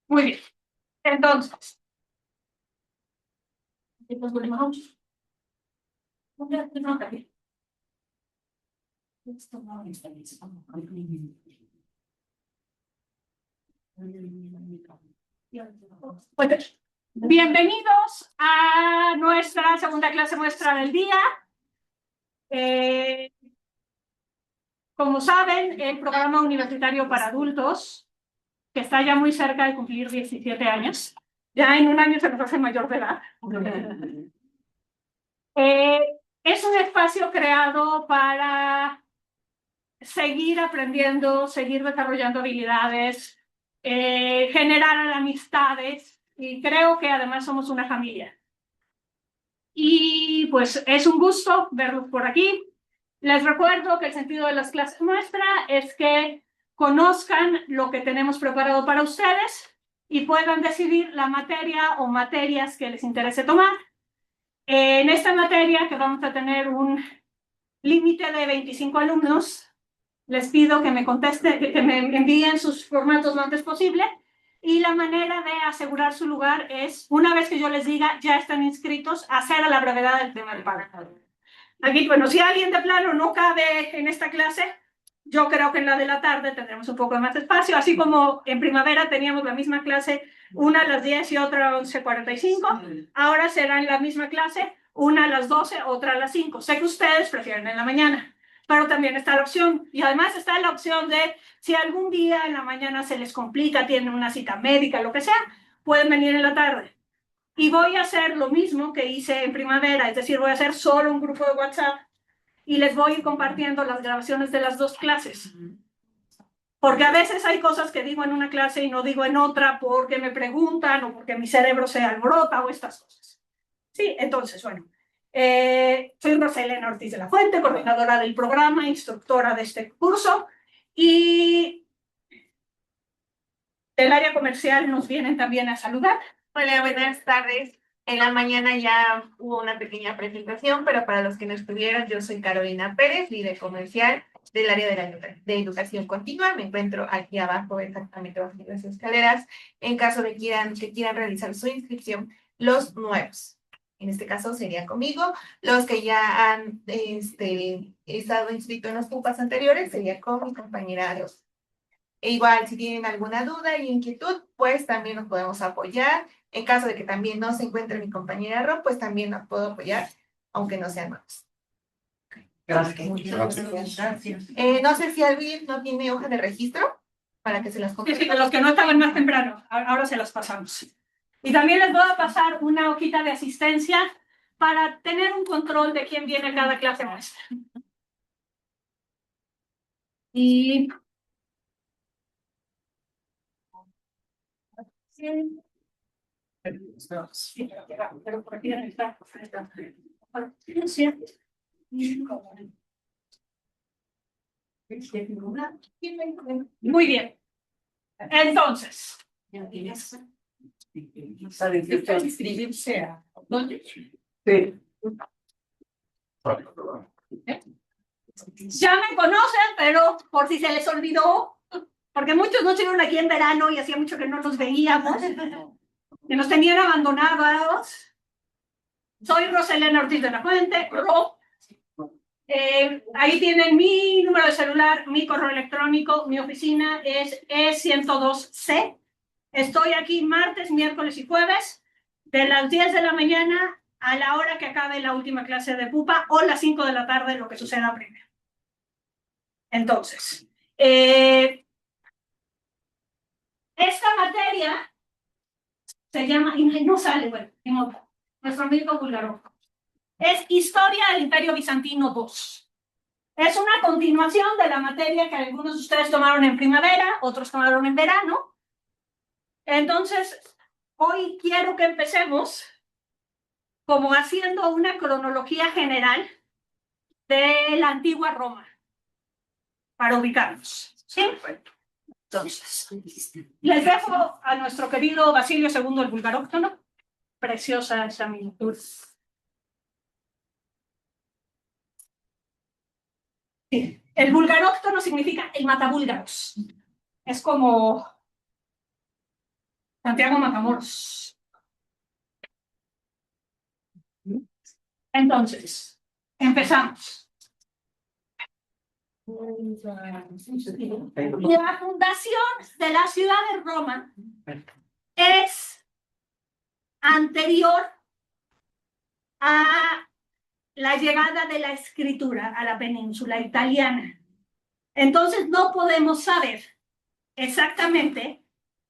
Muy bien. Entonces, bienvenidos a nuestra segunda clase muestra del día. Como saben, el programa universitario para adultos, que está ya muy cerca de cumplir 17 años, ya en un año se nos hace mayor de edad, es un espacio creado para seguir aprendiendo, seguir desarrollando habilidades, generar amistades, y creo que además somos una familia. Y pues es un gusto verlos por aquí. Les recuerdo que el sentido de las clases nuestra es que conozcan lo que tenemos preparado para ustedes y puedan decidir la materia o materias que les interese tomar. En esta materia, que vamos a tener un límite de 25 alumnos, les pido que me contesten, que me envíen sus formatos lo antes posible. Y la manera de asegurar su lugar es, una vez que yo les diga, ya están inscritos, hacer a la brevedad el tema del pago. Aquí, bueno, si alguien de plano no cabe en esta clase, yo creo que en la de la tarde tendremos un poco más espacio, así como en primavera teníamos la misma clase, una a las 10 y otra a 11:45, ahora será en la misma clase, una a las 12, otra a las 5. Sé que ustedes prefieren en la mañana, pero también está la opción, y además está la opción de, si algún día en la mañana se les complica, tienen una cita médica, lo que sea, pueden venir en la tarde. Y voy a hacer lo mismo que hice en primavera, es decir, voy a hacer solo un grupo de WhatsApp y les voy a ir compartiendo las grabaciones de las dos clases. Porque a veces hay cosas que digo en una clase y no digo en otra porque me preguntan o porque mi cerebro se alborota o estas cosas. Sí, entonces, bueno, soy Roselena Ortiz de la Fuente, coordinadora del programa, instructora de este curso, y del área comercial nos vienen también a saludar. Hola, buenas tardes. En la mañana ya hubo una pequeña presentación, pero para los que no estuvieron, yo soy Carolina Pérez, líder comercial del área de educación continua. Me encuentro aquí abajo, exactamente bajo las escaleras, en caso de que quieran realizar su inscripción, los nuevos. En este caso sería conmigo. Los que ya han estado inscritos en los PUPAs anteriores sería con mi compañera Ros. E igual, si tienen alguna duda y inquietud, pues también nos podemos apoyar. En caso de que también no se encuentre mi compañera Ro, pues también nos puedo apoyar, aunque no sean nuevos. Gracias. No sé si alguien no tiene hoja de registro para que se las compre. Sí, los que no estaban más temprano, ahora se las pasamos. Y también les voy a pasar una hojita de asistencia para tener un control de quién viene a cada clase muestra. Y muy bien. Entonces, inscribirse a ¿dónde? Sí. Ya me conocen, pero por si se les olvidó, porque muchos no estuvieron aquí en verano y hacía mucho que no los veíamos, que nos tenían abandonados. Soy Roselena Ortiz de la Fuente, Ro. Ahí tienen mi número de celular, mi correo electrónico, mi oficina es E102C. Estoy aquí martes, miércoles y jueves, de las 10 de la mañana a la hora que acabe la última clase de PUPA o las 5 de la tarde, lo que suceda primero. Entonces, esta materia se llama, y no sale, bueno, en otra, nuestro amigo Bulgarov. Es Historia del Imperio Bizantino II. Es una continuación de la materia que algunos de ustedes tomaron en primavera, otros tomaron en verano. Entonces, hoy quiero que empecemos como haciendo una cronología general de la antigua Roma, para ubicarnos. ¿Sí? Entonces, les dejo a nuestro querido Basilio II el Bulgaróctono. Preciosa esa miniatura. Sí. El vulgaróctono significa el matabúlgaros. Es como Santiago Matamoros. Entonces, empezamos. La fundación de la ciudad de Roma es anterior a la llegada de la escritura a la península italiana. Entonces no podemos saber exactamente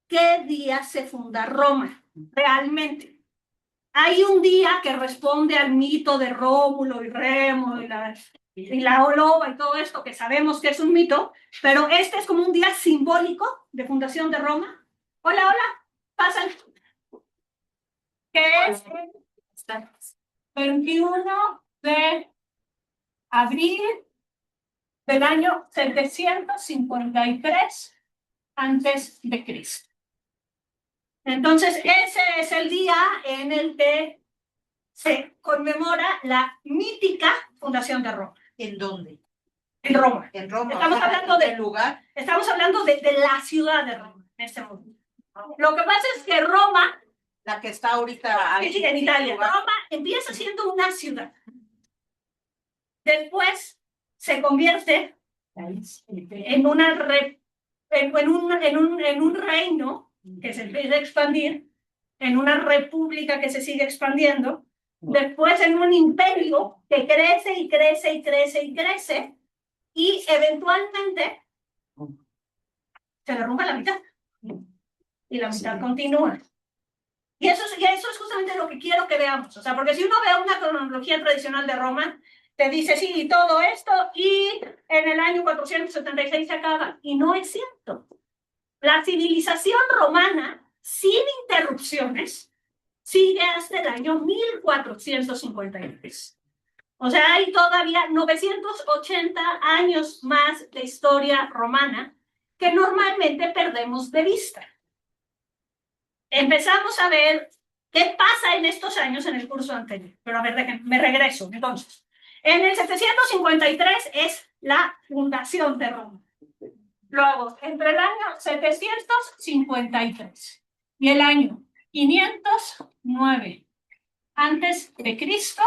qué día se funda Roma realmente. Hay un día que responde al mito de Rómulo y Remo y la loba y todo esto, que sabemos que es un mito, pero este es como un día simbólico de fundación de Roma. Hola, hola, pasan. Que es el 21 de abril del año 753 antes de Cristo. Entonces, ese es el día en el que se conmemora la mítica fundación de Roma. ¿En dónde? En Roma. En Roma. Estamos hablando del lugar. Estamos hablando de la ciudad de Roma en este momento. Lo que pasa es que Roma, La que está ahorita ahí, en Italia, Roma empieza siendo una ciudad. Después se convierte en un reino que se empieza a expandir, en una república que se sigue expandiendo, después en un imperio que crece y crece y crece y crece, y eventualmente se derrumba la mitad y la mitad continúa. Y eso es justamente lo que quiero que veamos. O sea, porque si uno ve una cronología tradicional de Roma, te dice, sí, todo esto, y en el año 476 se acaba. Y no es cierto. La civilización romana, sin interrupciones, sigue hasta el año 1453. O sea, hay todavía 980 años más de historia romana que normalmente perdemos de vista. Empezamos a ver qué pasa en estos años en el curso anterior. Pero a ver, me regreso. Entonces, en el 753 es la fundación de Roma. Luego, entre el año 753 y el año 509 antes de Cristo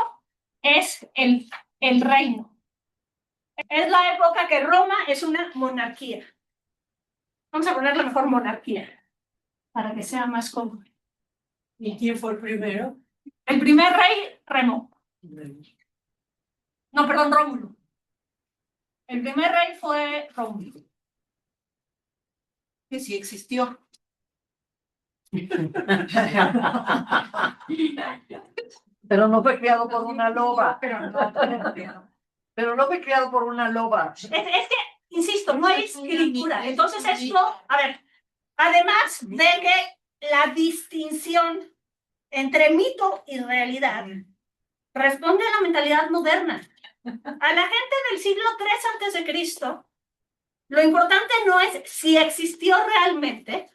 es el reino. Es la época que Roma es una monarquía. Vamos a ponerle mejor monarquía para que sea más cómodo. ¿Y quién fue el primero? El primer rey, Remo. No, perdón, Rómulo. El primer rey fue Rómulo. Que sí existió. Pero no fue criado por una loba. Pero no fue criado por una loba. Es que, insisto, no hay escritura. Entonces esto, a ver, además de que la distinción entre mito y realidad responde a la mentalidad moderna. A la gente del siglo III antes de Cristo, lo importante no es si existió realmente,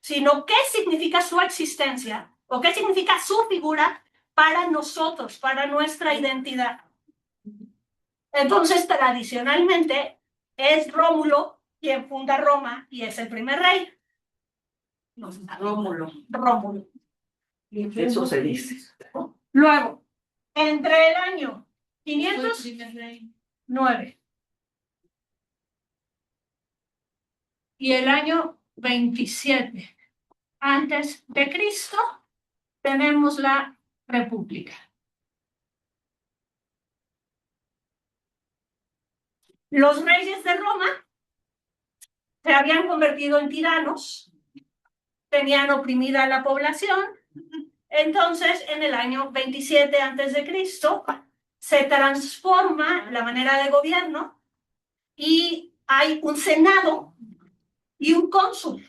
sino qué significa su existencia o qué significa su figura para nosotros, para nuestra identidad. Entonces, tradicionalmente, es Rómulo quien funda Roma y es el primer rey. Rómulo. Rómulo. Eso se dice. Luego, entre el año 509 y el año 27 antes de Cristo, tenemos la República. Los reyes de Roma se habían convertido en tiranos, tenían oprimida a la población. Entonces, en el año 27 antes de Cristo, se transforma la manera de gobierno y hay un senado y un cónsul.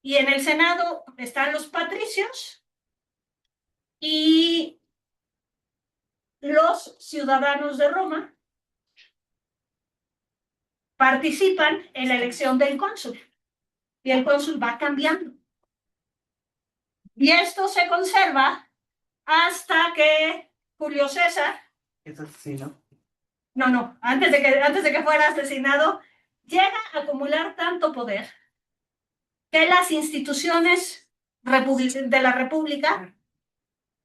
Y en el senado están los patricios y los ciudadanos de Roma participan en la elección del cónsul. Y el cónsul va cambiando. Y esto se conserva hasta que Julio César, Es así, ¿no? no, antes de que fuera asesinado, llega a acumular tanto poder que las instituciones de la República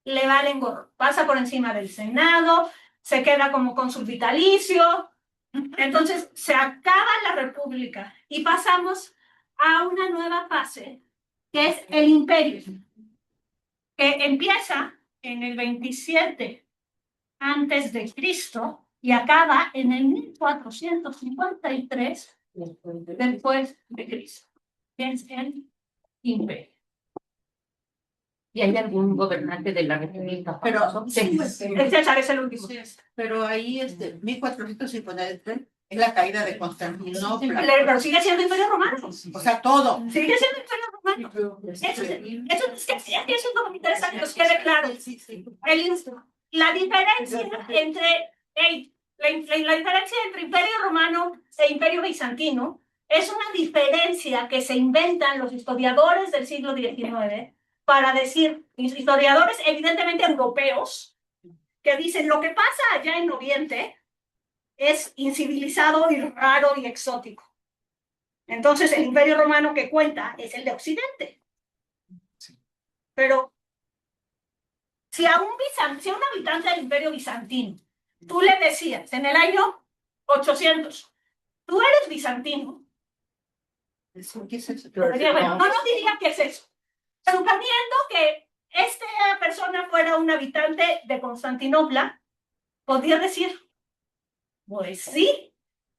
le valen gorro. Pasa por encima del Senado, se queda como cónsul vitalicio, entonces se acaba la República y pasamos a una nueva fase, que es el imperio, que empieza en el 27 antes de Cristo y acaba en el 1453 después de Cristo. Es el imperio. ¿Y hay algún gobernante de la República? Pero, El César es el último. pero ahí, 1453 es la caída de Constantinopla. Pero sigue siendo imperio romano. O sea, todo. Sigue siendo imperio romano. Eso es un poco interesante que os quede claro. La diferencia entre la diferencia entre imperio romano e imperio bizantino es una diferencia que se inventan los historiadores del siglo XIX para decir, historiadores evidentemente europeos, que dicen lo que pasa allá en Oriente es incivilizado y raro y exótico. Entonces el imperio romano que cuenta es el de Occidente. Pero si a un habitante del imperio bizantino, tú le decías en el año 800, tú eres bizantino, ¿Qué es eso? no diría que es eso. Suponiendo que esta persona fuera un habitante de Constantinopla, podría decir, pues sí,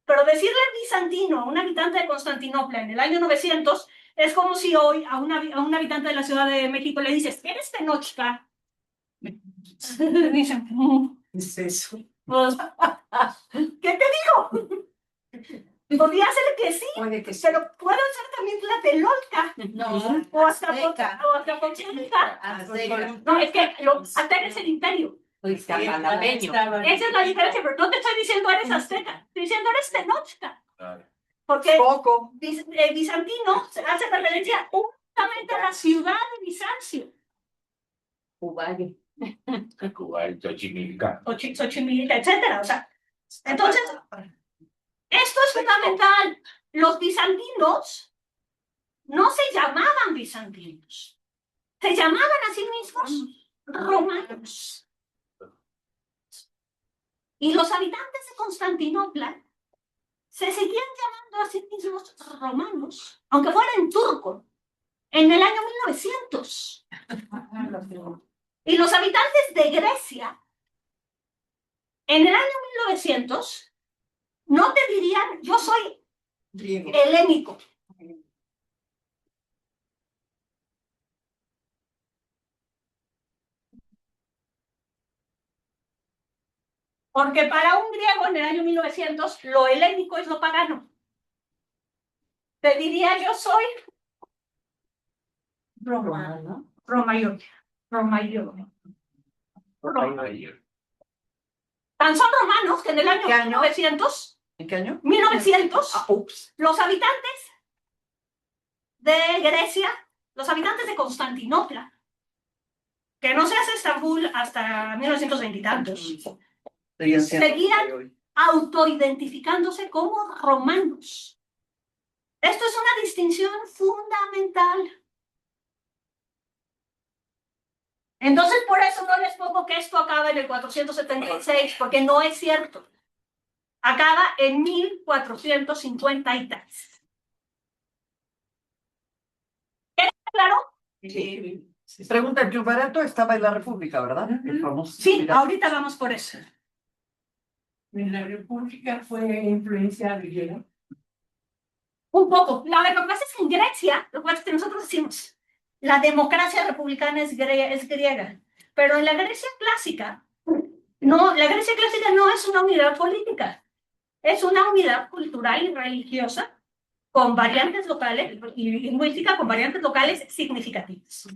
pero decirle bizantino a un habitante de Constantinopla en el año 900 es como si hoy a un habitante de la Ciudad de México le dices, ¿eres Tenochca? Dicen, ¿Qué es eso? pues, ¿qué te digo? Podría ser que sí, Puede que sí. pero puede ser también Tlatelolca. No, O hasta azteca. Pochimeca. Azteca. No, es que azteca es el imperio. Pues panameño. Esa es la diferencia, pero no te estoy diciendo eres azteca, estoy diciendo eres Tenochca. Porque Poco. bizantino hace referencia únicamente a la ciudad de Bizancio. Uvalle. Kuwait, Xochimilco. Xochimilco, etcétera. O sea, entonces, esto es fundamental. Los bizantinos no se llamaban bizantinos, se llamaban a sí mismos romanos. Y los habitantes de Constantinopla se seguían llamando a sí mismos romanos, aunque fuera en turco, en el año 1900. Y los habitantes de Grecia, en el año 1900, no te dirían, yo soy helénico. Porque para un griego en el año 1900, lo helénico es lo pagano. Te diría, yo soy romano. Romayor. Tan son romanos que en el año ¿Qué año? 1900, ¿En qué año? 1900, Ups. los habitantes de Grecia, los habitantes de Constantinopla, que no se hace Estambul hasta 1920 y tantos, seguían autoidentificándose como romanos. Esto es una distinción fundamental. Entonces, por eso no les pongo que esto acaba en el 476, porque no es cierto. Acaba en 1453. ¿Queda claro? Sí. Pregunta, el Triunvirato estaba en la República, ¿verdad? El famoso Sí, Triunvirato. ahorita vamos por eso. En la República fue influencia griega. Un poco. Lo que pasa es que en Grecia, lo que nosotros decimos, la democracia republicana es griega, pero en la Grecia clásica, no, la Grecia clásica no es una unidad política, es una unidad cultural y religiosa con variantes locales y lingüística con variantes locales significativas.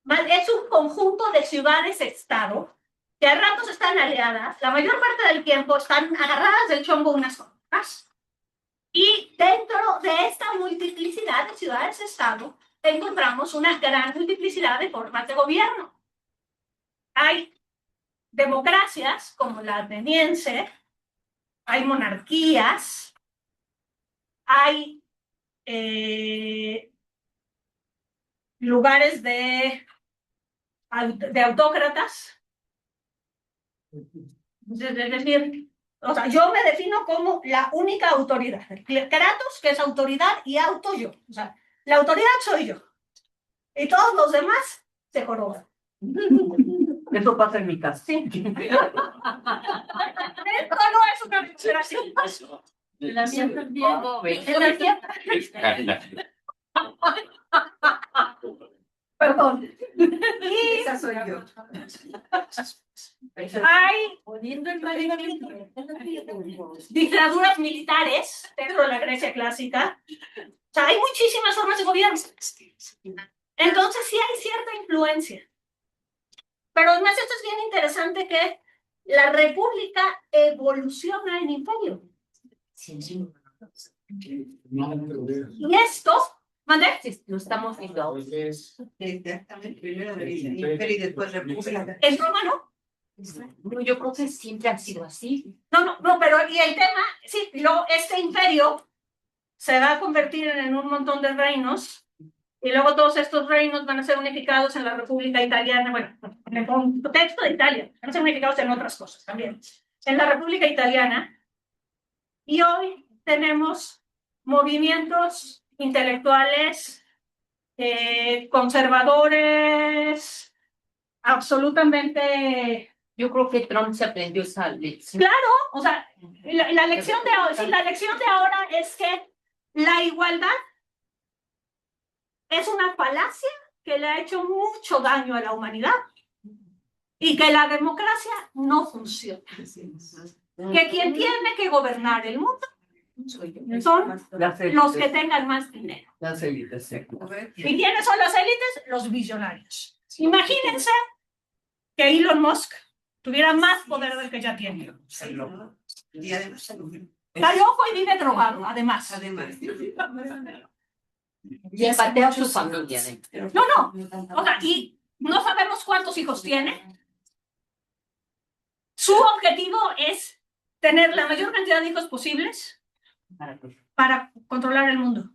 Es un conjunto de ciudades-estado que a ratos están aliadas, la mayor parte del tiempo están agarradas del chongo unas con otras. Y dentro de esta multiplicidad de ciudades-estado encontramos una gran multiplicidad de formas de gobierno. Hay democracias como la ateniense, hay monarquías, hay lugares de autócratas. Es decir, o sea, yo me defino como la única autoridad. Kratos, que es autoridad, y auto yo. O sea, la autoridad soy yo. Y todos los demás se joroban. Eso pasa en mi casa. Sí. Esto no es una conspiración. La mía también. La mía. Perdón. Y Esa soy yo. hay Poniendo el marido. dictaduras militares dentro de la Grecia clásica. O sea, hay muchísimas formas de gobierno. Entonces sí hay cierta influencia. Pero además esto es bien interesante, que la república evoluciona en imperio. Y esto, ¿mande? Sí, lo estamos viendo ahora. Exactamente. Primero imperio y después república. En Roma no. No, yo creo que siempre ha sido así. No, pero y el tema, sí, luego este imperio se va a convertir en un montón de reinos, y luego todos estos reinos van a ser unificados en la República Italiana, bueno, en el contexto de Italia, van a ser unificados en otras cosas también, en la República Italiana. Y hoy tenemos movimientos intelectuales conservadores, absolutamente. Yo creo que Trump se aprendió esa lección. O sea, la lección de ahora, sí, la lección de ahora es que la igualdad es una falacia que le ha hecho mucho daño a la humanidad y que la democracia no funciona. Que quien tiene que gobernar el mundo son los que tengan más dinero. Las élites, sí. ¿Y quiénes son las élites? Los billonarios. Imagínense que Elon Musk tuviera más poder del que ya tiene. Y además, Está loco y vive drogado, además. Y patea a su familia. No. O sea, y no sabemos cuántos hijos tiene. Su objetivo es tener la mayor cantidad de hijos posibles para controlar el mundo.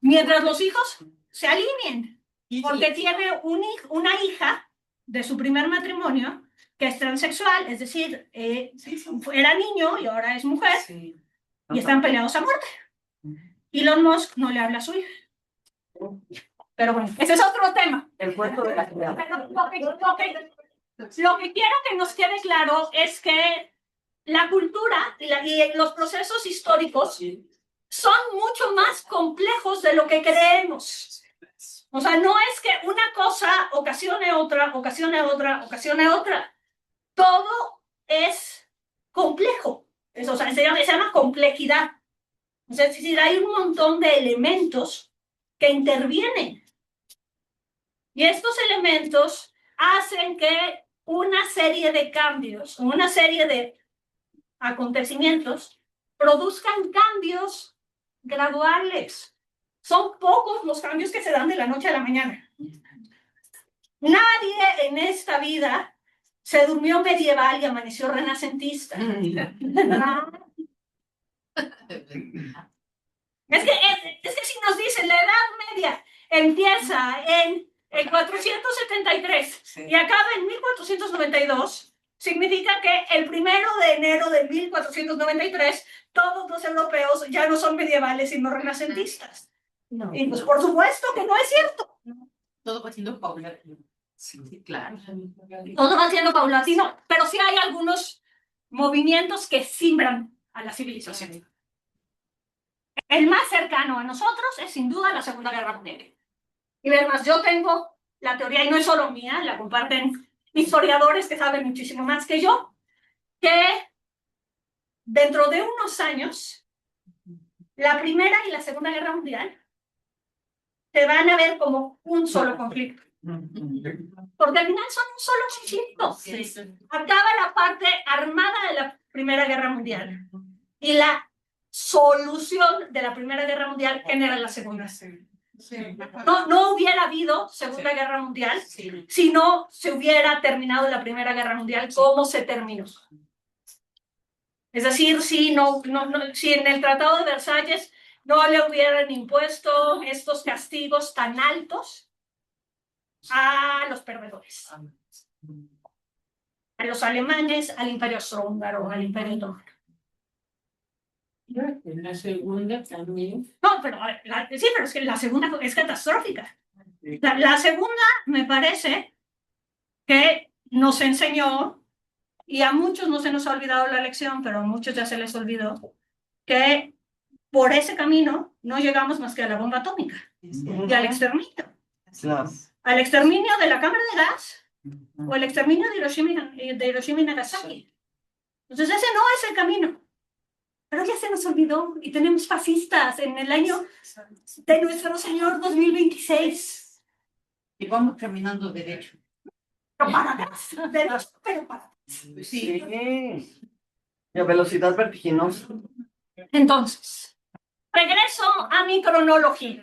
Mientras los hijos se alineen. Porque tiene una hija de su primer matrimonio que es transexual, es decir, era niño y ahora es mujer, y están peleados a muerte. Elon Musk no le habla a su hija. Pero bueno, ese es otro tema. El cuento de la ciudad. Pero lo que quiero que nos quede claro es que la cultura y los procesos históricos son mucho más complejos de lo que creemos. O sea, no es que una cosa ocasione otra, ocasione otra, ocasione otra. Todo es complejo. O sea, se llama complejidad. Es decir, hay un montón de elementos que intervienen. Y estos elementos hacen que una serie de cambios, una serie de acontecimientos, produzcan cambios graduales. Son pocos los cambios que se dan de la noche a la mañana. Nadie en esta vida se durmió medieval y amaneció renacentista. Es que si nos dicen la Edad Media empieza en 473 y acaba en 1492, significa que el 1 de enero de 1493 todos los europeos ya no son medievales sino renacentistas. No. Y pues por supuesto que no es cierto. todo va siendo paulatino. Sí, claro. Todo va siendo paulatino, pero sí hay algunos movimientos que simbran a la civilización. El más cercano a nosotros es sin duda la Segunda Guerra Mundial. Y además yo tengo la teoría, y no es solo mía, la comparten historiadores que saben muchísimo más que yo, que dentro de unos años, la Primera y la Segunda Guerra Mundial se van a ver como un solo conflicto. Porque al final son un solo conflicto. Acaba la parte armada de la Primera Guerra Mundial y la solución de la Primera Guerra Mundial genera la Segunda. No hubiera habido Segunda Guerra Mundial si no se hubiera terminado la Primera Guerra Mundial como se terminó. Es decir, si en el Tratado de Versalles no le hubieran impuesto estos castigos tan altos a los perdedores, a los alemanes, al Imperio Austrohúngaro, al Imperio Otomano. En la segunda también. No, pero sí, pero es que la segunda es catastrófica. La segunda me parece que nos enseñó, y a muchos no se nos ha olvidado la lección, pero a muchos ya se les olvidó, que por ese camino no llegamos más que a la bomba atómica y al exterminio. Claro. Al exterminio de la cámara de gas o el exterminio de Hiroshima y Nagasaki. Entonces ese no es el camino. Pero ya se nos olvidó y tenemos fascistas en el año de nuestro Señor 2026. Y vamos caminando derecho. Pero para atrás, derecho, pero para atrás. Sí. Sí. Y a velocidad vertiginosa. Entonces, regreso a mi cronología.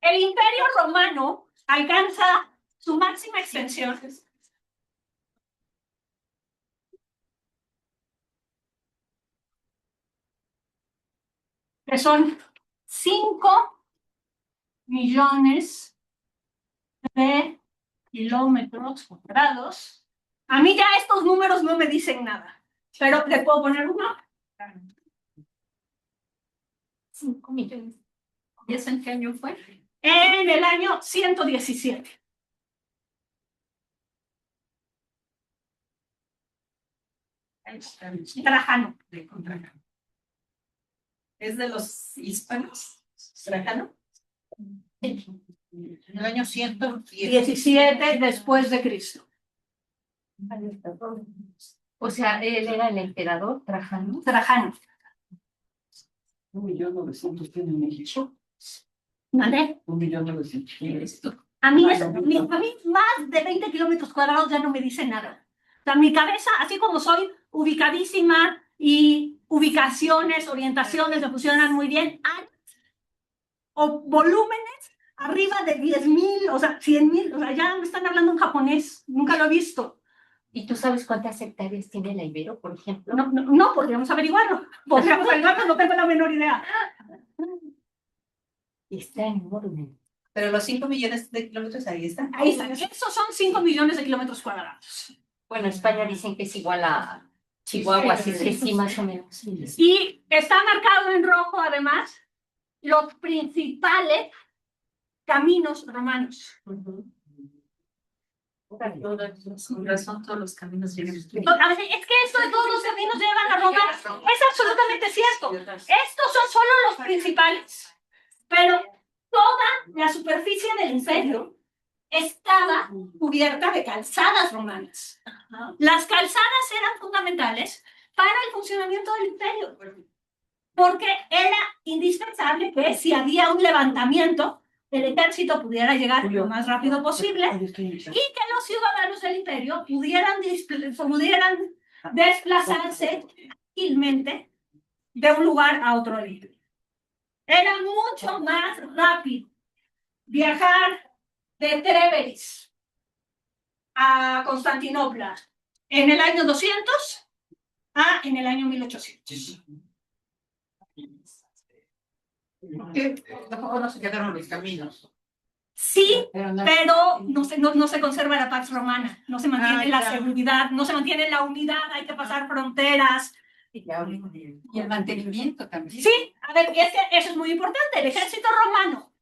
El Imperio Romano alcanza su máxima extensión que son 5 millones de kilómetros cuadrados. A mí ya estos números no me dicen nada, pero le puedo poner uno. 5 millones. ¿Y eso en qué año fue? En el año 117. Trajano. ¿Es de los hispanos? ¿Trajano? En el año 17 después de Cristo. O sea, él era el emperador Trajano. Trajano. 1.900.000 tiene México. ¿Vale? 1.900.000. A mí más de 20 kilómetros cuadrados ya no me dice nada. O sea, mi cabeza, así como soy ubicadísima y ubicaciones, orientaciones me funcionan muy bien, o volúmenes arriba de 10,000, o sea, 100,000, o sea, ya me están hablando en japonés, nunca lo he visto. ¿Y tú sabes cuántas hectáreas tiene la Ibero, por ejemplo? No, podríamos averiguarlo. Podríamos averiguarlo, no tengo la menor idea. Está enorme. Pero los 5 millones de kilómetros ahí están. Ahí está. Esos son 5 millones de kilómetros cuadrados. Bueno, España dicen que es igual a Chihuahua, así que sí, más o menos. Y está marcado en rojo, además, los principales caminos romanos. Con razón, todos los caminos llegan. Es que esto de todos los caminos llevan a Roma es absolutamente cierto. Estos son solo los principales. Pero toda la superficie del imperio estaba cubierta de calzadas romanas. Las calzadas eran fundamentales para el funcionamiento del imperio, porque era indispensable que si había un levantamiento, el ejército pudiera llegar lo más rápido posible y que los ciudadanos del imperio pudieran desplazarse ágilmente de un lugar a otro nivel. Era mucho más rápido viajar de Trébéris a Constantinopla en el año 200 a en el año 1800. Tampoco no se quedaron los caminos. Sí, pero no se conserva la Pax Romana, no se mantiene la seguridad, no se mantiene la unidad, hay que pasar fronteras. Y el mantenimiento también. Sí, a ver, es que eso es muy importante. El ejército romano,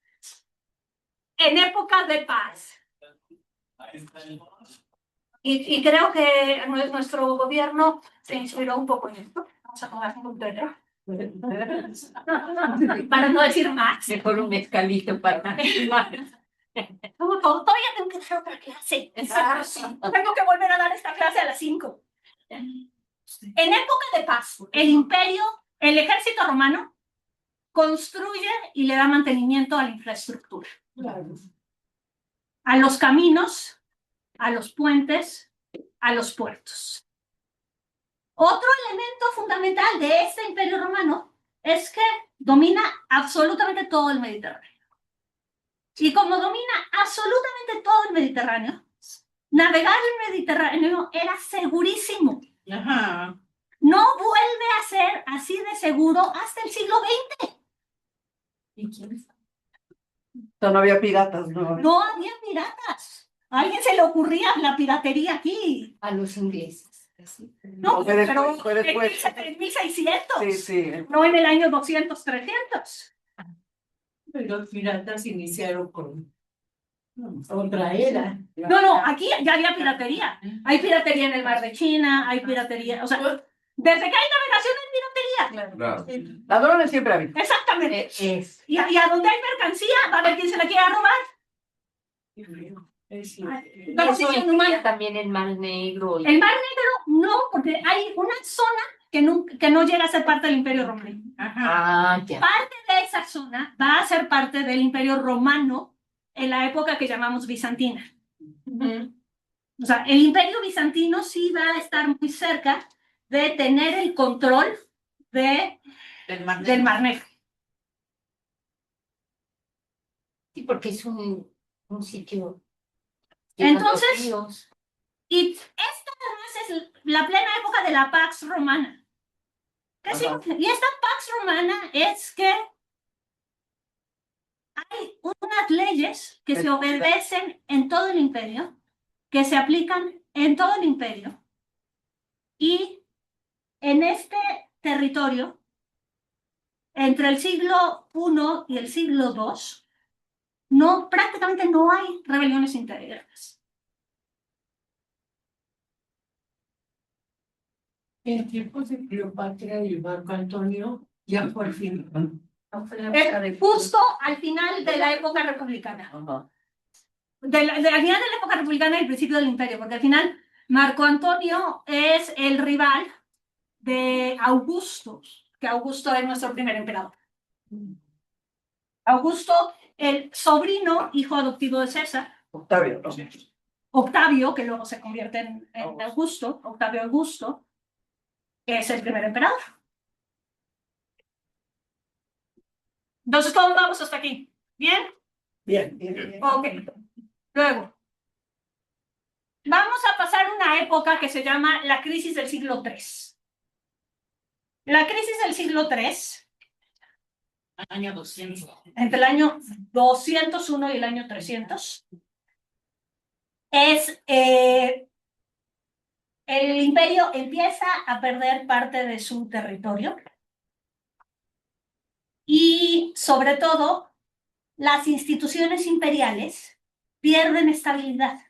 en época de paz, y creo que nuestro gobierno se inspiró un poco en esto. Vamos a tomar un Pedro. Para no decir más. Mejor un mezcalito para... Todavía tengo que hacer otra clase. Tengo que volver a dar esta clase a las 5. En época de paz, el ejército romano construye y le da mantenimiento a la infraestructura. A los caminos, a los puentes, a los puertos. Otro elemento fundamental de este imperio romano es que domina absolutamente todo el Mediterráneo. Y como domina absolutamente todo el Mediterráneo, navegar el Mediterráneo era segurísimo. Ajá. No vuelve a ser así de seguro hasta el siglo XX. ¿Y quién es? No había piratas, ¿no? No había piratas. A alguien se le ocurría la piratería aquí. A los ingleses. No, Fue después, pero fue después. en 1600. Sí, sí. No en el año 200, 300. Pero los piratas iniciaron con otra era. No, aquí ya había piratería. Hay piratería en el mar de China, hay piratería, o sea, desde que hay navegación hay piratería. Claro. Ladrones siempre ha habido. Exactamente. Es. Y a donde hay mercancía, va a haber quien se la quiera robar. Es No, Eso sí, incluye humano. también el Mar Negro. El Mar Negro no, porque hay una zona que no llega a ser parte del Imperio Romano. Ah, ya. Parte de esa zona va a ser parte del Imperio Romano en la época que llamamos bizantina. O sea, el Imperio Bizantino sí va a estar muy cerca de tener el control del Mar Negro. Sí, porque es un sitio. Entonces, lleno de ríos. y esta además es la plena época de la Pax Romana. ¿Qué significa? Y esta Pax Romana es que hay unas leyes que se obedecen en todo el imperio, que se aplican en todo el imperio, y en este territorio, entre el siglo I y el siglo II, prácticamente no hay rebeliones internas. En tiempos de Cleopatra y Marco Antonio, ya por fin. Justo al final de la época republicana. Ajá. Al final de la época republicana y el principio del imperio, porque al final Marco Antonio es el rival de Augusto, que Augusto es nuestro primer emperador. Augusto, el sobrino, hijo adoptivo de César. Octavio, ¿no? Octavio, que luego se convierte en Augusto, Octavio Augusto, es el primer emperador. Entonces, ¿cómo vamos hasta aquí? ¿Bien? Bien, bien, bien. Ok. Luego, vamos a pasar una época que se llama la crisis del siglo III. La crisis del siglo III, Año 200. entre el año 201 y el año 300, es el imperio empieza a perder parte de su territorio y, sobre todo, las instituciones imperiales pierden estabilidad.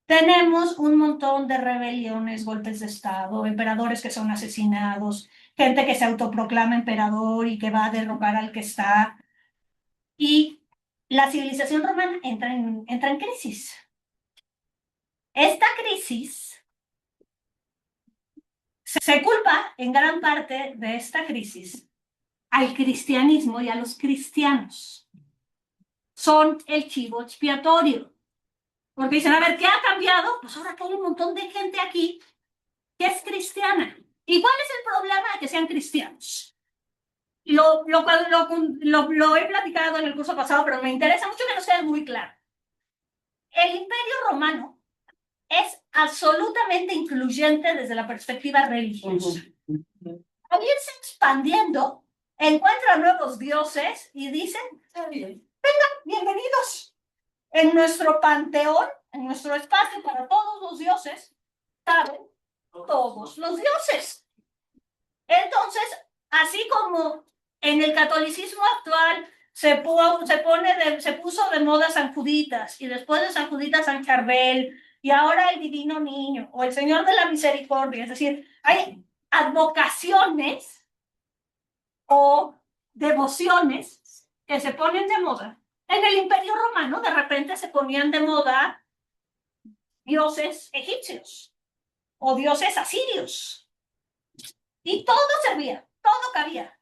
Tenemos un montón de rebeliones, golpes de Estado, emperadores que son asesinados, gente que se autoproclama emperador y que va a derrocar al que está. Y la civilización romana entra en crisis. Esta crisis se culpa en gran parte de esta crisis al cristianismo y a los cristianos. Son el chivo expiatorio. Porque dicen, a ver, ¿qué ha cambiado? Pues ahora que hay un montón de gente aquí que es cristiana. ¿Y cuál es el problema de que sean cristianos? Lo he platicado en el curso pasado, pero me interesa mucho que nos quede muy claro. El Imperio Romano es absolutamente incluyente desde la perspectiva religiosa. Al irse expandiendo, encuentra nuevos dioses y dicen, vengan, bienvenidos. En nuestro panteón, en nuestro espacio para todos los dioses, caben todos los dioses. Entonces, así como en el catolicismo actual se puso de moda San Juditas y después de San Juditas San Charbel y ahora el Divino Niño o el Señor de la Misericordia, es decir, hay advocaciones o devociones que se ponen de moda. En el Imperio Romano de repente se ponían de moda dioses egipcios o dioses asirios. Y todo servía, todo cabía.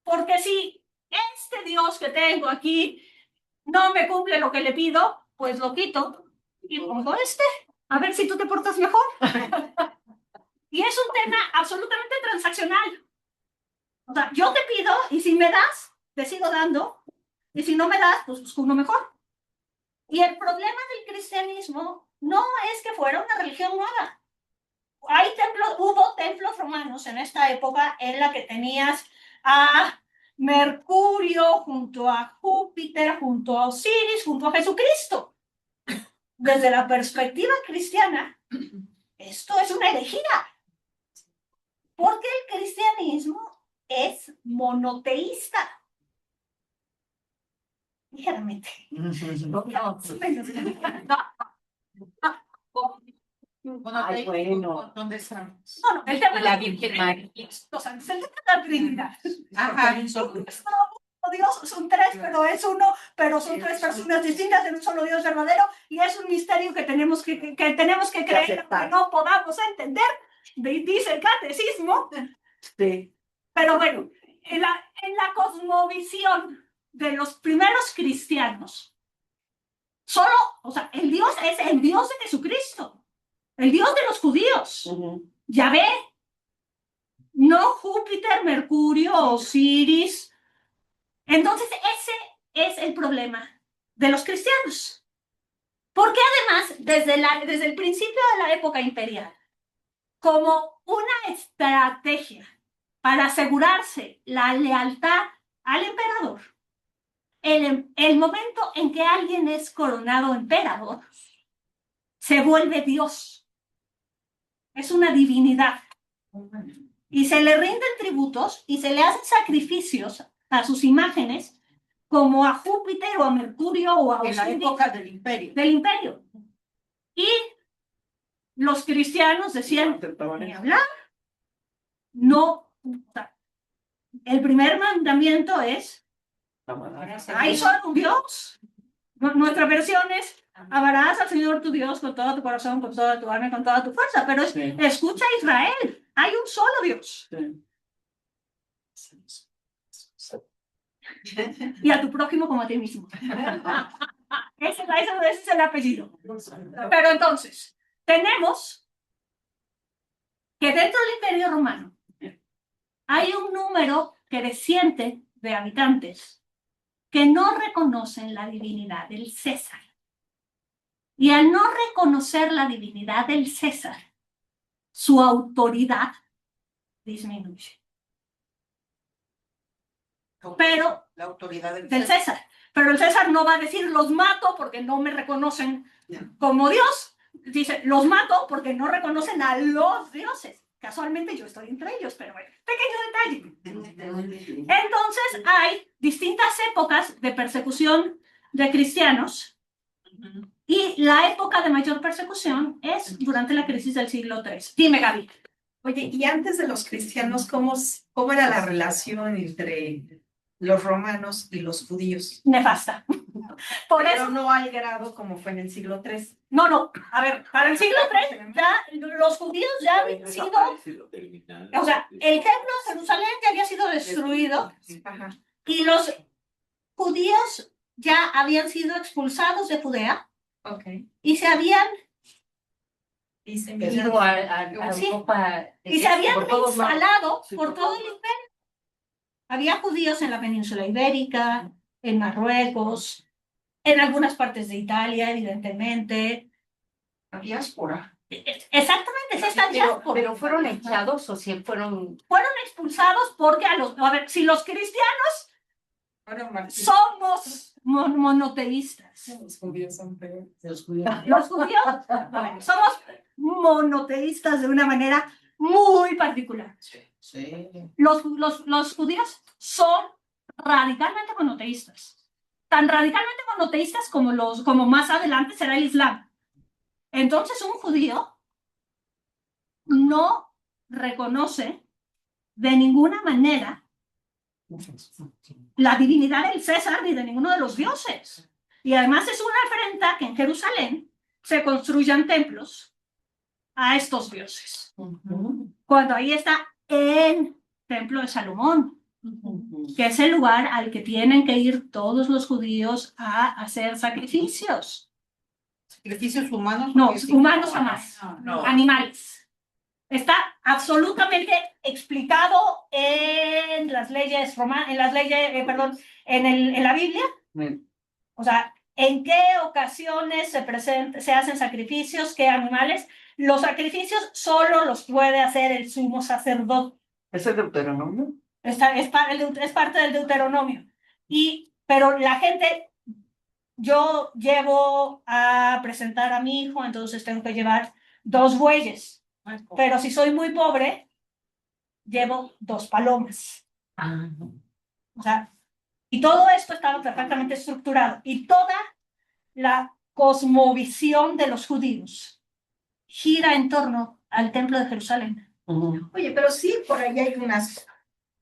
Porque si este Dios que tengo aquí no me cumple lo que le pido, pues lo quito y pongo este. A ver si tú te portas mejor. Y es un tema absolutamente transaccional. O sea, yo te pido y si me das, te sigo dando. Y si no me das, pues busco uno mejor. Y el problema del cristianismo no es que fuera una religión nueva. hubo templos romanos en esta época en la que tenías a Mercurio junto a Júpiter, junto a Osiris, junto a Jesucristo. Desde la perspectiva cristiana, esto es una herejía, porque el cristianismo es monoteísta. Ligeramente. Ay, bueno. ¿Dónde estamos? No, el tema La de Virgen María. o sea, se le da la Trinidad. Ajá. Es un Dios, son tres, pero es uno, pero son tres personas distintas en un solo Dios verdadero, y es un misterio que tenemos que creer, aceptar. que no podamos entender, dice el catecismo. Sí. Pero bueno, en la cosmovisión de los primeros cristianos, solo, o sea, el Dios es el Dios de Jesucristo, el Dios de los judíos. Yahvé, no Júpiter, Mercurio, Osiris. Entonces ese es el problema de los cristianos. Porque además, desde el principio de la época imperial, como una estrategia para asegurarse la lealtad al emperador, el momento en que alguien es coronado emperador, se vuelve Dios. Es una divinidad. Y se le rinden tributos y se le hacen sacrificios a sus imágenes, como a Júpiter o a Mercurio o a En la Osiris época del imperio. del imperio. Y los cristianos decían, ni hablar, no. El primer mandamiento es, hay solo un Dios. Nuestra versión es, amarás al Señor tu Dios con todo tu corazón, con toda tu alma y con toda tu fuerza. Pero es, escucha a Israel, hay un solo Dios. Y a tu prójimo como a ti mismo. Ese es el apellido. Pero entonces, tenemos que dentro del Imperio Romano hay un número creciente de habitantes que no reconocen la divinidad del César. Y al no reconocer la divinidad del César, su autoridad disminuye. Pero La autoridad del César. Pero el César no va a decir, los mato porque no me reconocen como Dios. Dice, los mato porque no reconocen a los dioses. Casualmente yo estoy entre ellos, pero bueno, pequeño detalle. Entonces hay distintas épocas de persecución de cristianos, y la época de mayor persecución es durante la crisis del siglo III. Dime, Gaby. Oye, y antes de los cristianos, ¿cómo era la relación entre los romanos y los judíos? Nefasta. Por Pero eso, no al grado como fue en el siglo III. no, a ver, para el siglo III ya los judíos ya habían sido, o sea, el templo de Jerusalén ya había sido destruido, Ajá. y los judíos ya habían sido expulsados de Judea Ok. y se habían Ido a Sí. Europa. y se habían por todos lados. instalado Sí, por todo el imperio. Había judíos en la península ibérica, en Marruecos, en algunas partes de Italia, evidentemente. La diáspora. Exactamente, es esta diáspora. Pero fueron echados o si fueron. Fueron expulsados porque a ver, si los cristianos somos monoteístas. Los judíos son peores. Los judíos somos monoteístas de una manera muy particular. Sí. Los judíos son radicalmente monoteístas. Tan radicalmente monoteístas como más adelante será el Islam. Entonces un judío no reconoce de ninguna manera la divinidad del César ni de ninguno de los dioses. Y además es una afrenta que en Jerusalén se construyan templos a estos dioses. Cuando ahí está el templo de Salomón, que es el lugar al que tienen que ir todos los judíos a hacer sacrificios. ¿Sacrificios humanos? No, Porque sí. humanos jamás, No. animales. Está absolutamente explicado en las leyes en la Biblia. O sea, en qué ocasiones se hacen sacrificios, qué animales, los sacrificios solo los puede hacer el sumo sacerdote. ¿Ese es Deuteronomio? Es parte del Deuteronomio. Pero la gente, yo llevo a presentar a mi hijo, entonces tengo que llevar 2 bueyes. Pero si soy muy pobre, llevo 2 palomas. Ah, O sea, y todo esto estaba perfectamente estructurado. Y toda la cosmovisión de los judíos gira en torno al templo de Jerusalén. Oye, pero sí, por ahí hay unas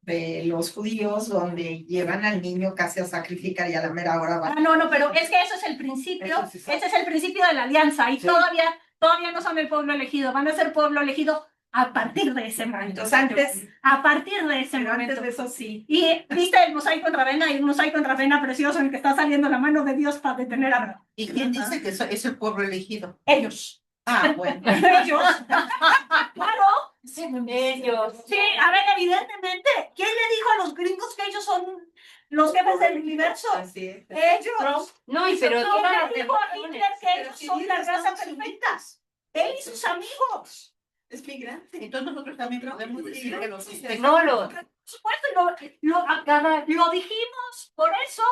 de los judíos donde llevan al niño casi a sacrificar y a la mera hora van. No, pero es que eso es el principio, Eso sí sabe. ese es el principio de la alianza y Sí. todavía no son el pueblo elegido, van a ser pueblo elegido a partir de ese momento. Entonces antes, A partir de ese pero antes momento. de eso sí. Y viste el mosaico en Ravenna, hay un mosaico en Ravenna precioso en el que está saliendo la mano de Dios para detener a Abraham. ¿Y quién dice que es el pueblo elegido? Ellos. Ah, bueno. Ellos. Claro. ellos. Sí, a ver, evidentemente, ¿quién le dijo a los gringos que ellos son los jefes del universo? Así es. Ellos. No, y pero No todas le las dijo a Hitler que Pero ellos si son la Hitler raza está en perfecta. Él y sus amigos. Es migrante. Entonces nosotros también podemos decir que los no lo. Por supuesto, lo dijimos, por eso,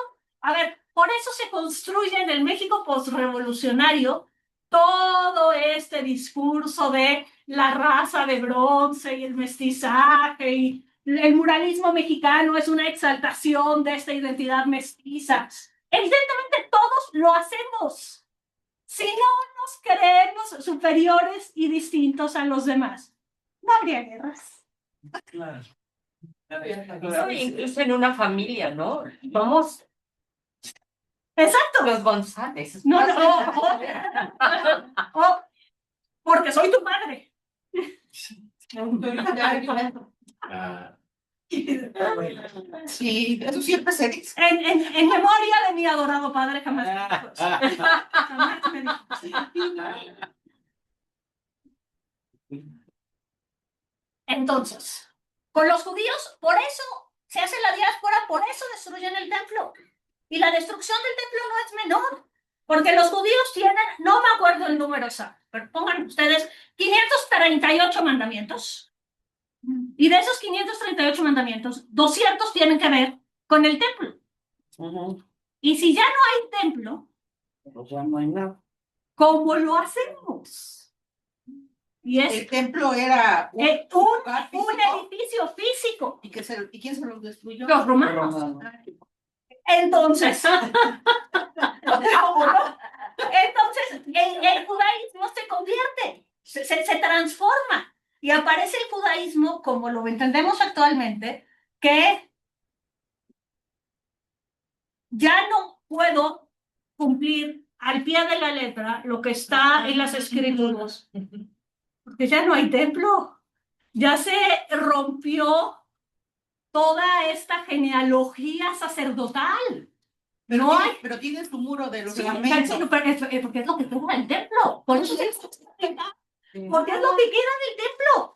a ver, por eso se construye en el México postrevolucionario todo este discurso de la raza de bronce y el mestizaje y el muralismo mexicano es una exaltación de esta identidad mestiza. Evidentemente todos lo hacemos. Si no nos creemos superiores y distintos a los demás, no habría guerras. Claro. No, incluso en una familia, ¿no? Somos Exacto. los González. No, porque soy tu madre. Ah, Sí, eso siempre se dice. En memoria de mi adorado padre, jamás me dijo eso. Jamás me dijo eso. Entonces, con los judíos, por eso se hace la diáspora, por eso destruyen el templo. Y la destrucción del templo no es menor, porque los judíos tienen, no me acuerdo el número exacto, pero pongan ustedes 538 mandamientos. Y de esos 538 mandamientos, 200 tienen que ver con el templo. Y si ya no hay templo, O sea, no hay nada. ¿cómo lo hacemos? Y es El templo era un lugar físico. edificio físico. ¿Y quién se lo destruyó? Los romanos. Entonces, el judaísmo se convierte, se transforma y aparece el judaísmo como lo entendemos actualmente, que ya no puedo cumplir al pie de la letra lo que está en las escrituras, porque ya no hay templo, ya se rompió toda esta genealogía sacerdotal. Pero, No tiene, pero tiene su muro de los Sí, lamentos. porque es lo que queda del templo. Por eso porque es lo que queda del templo.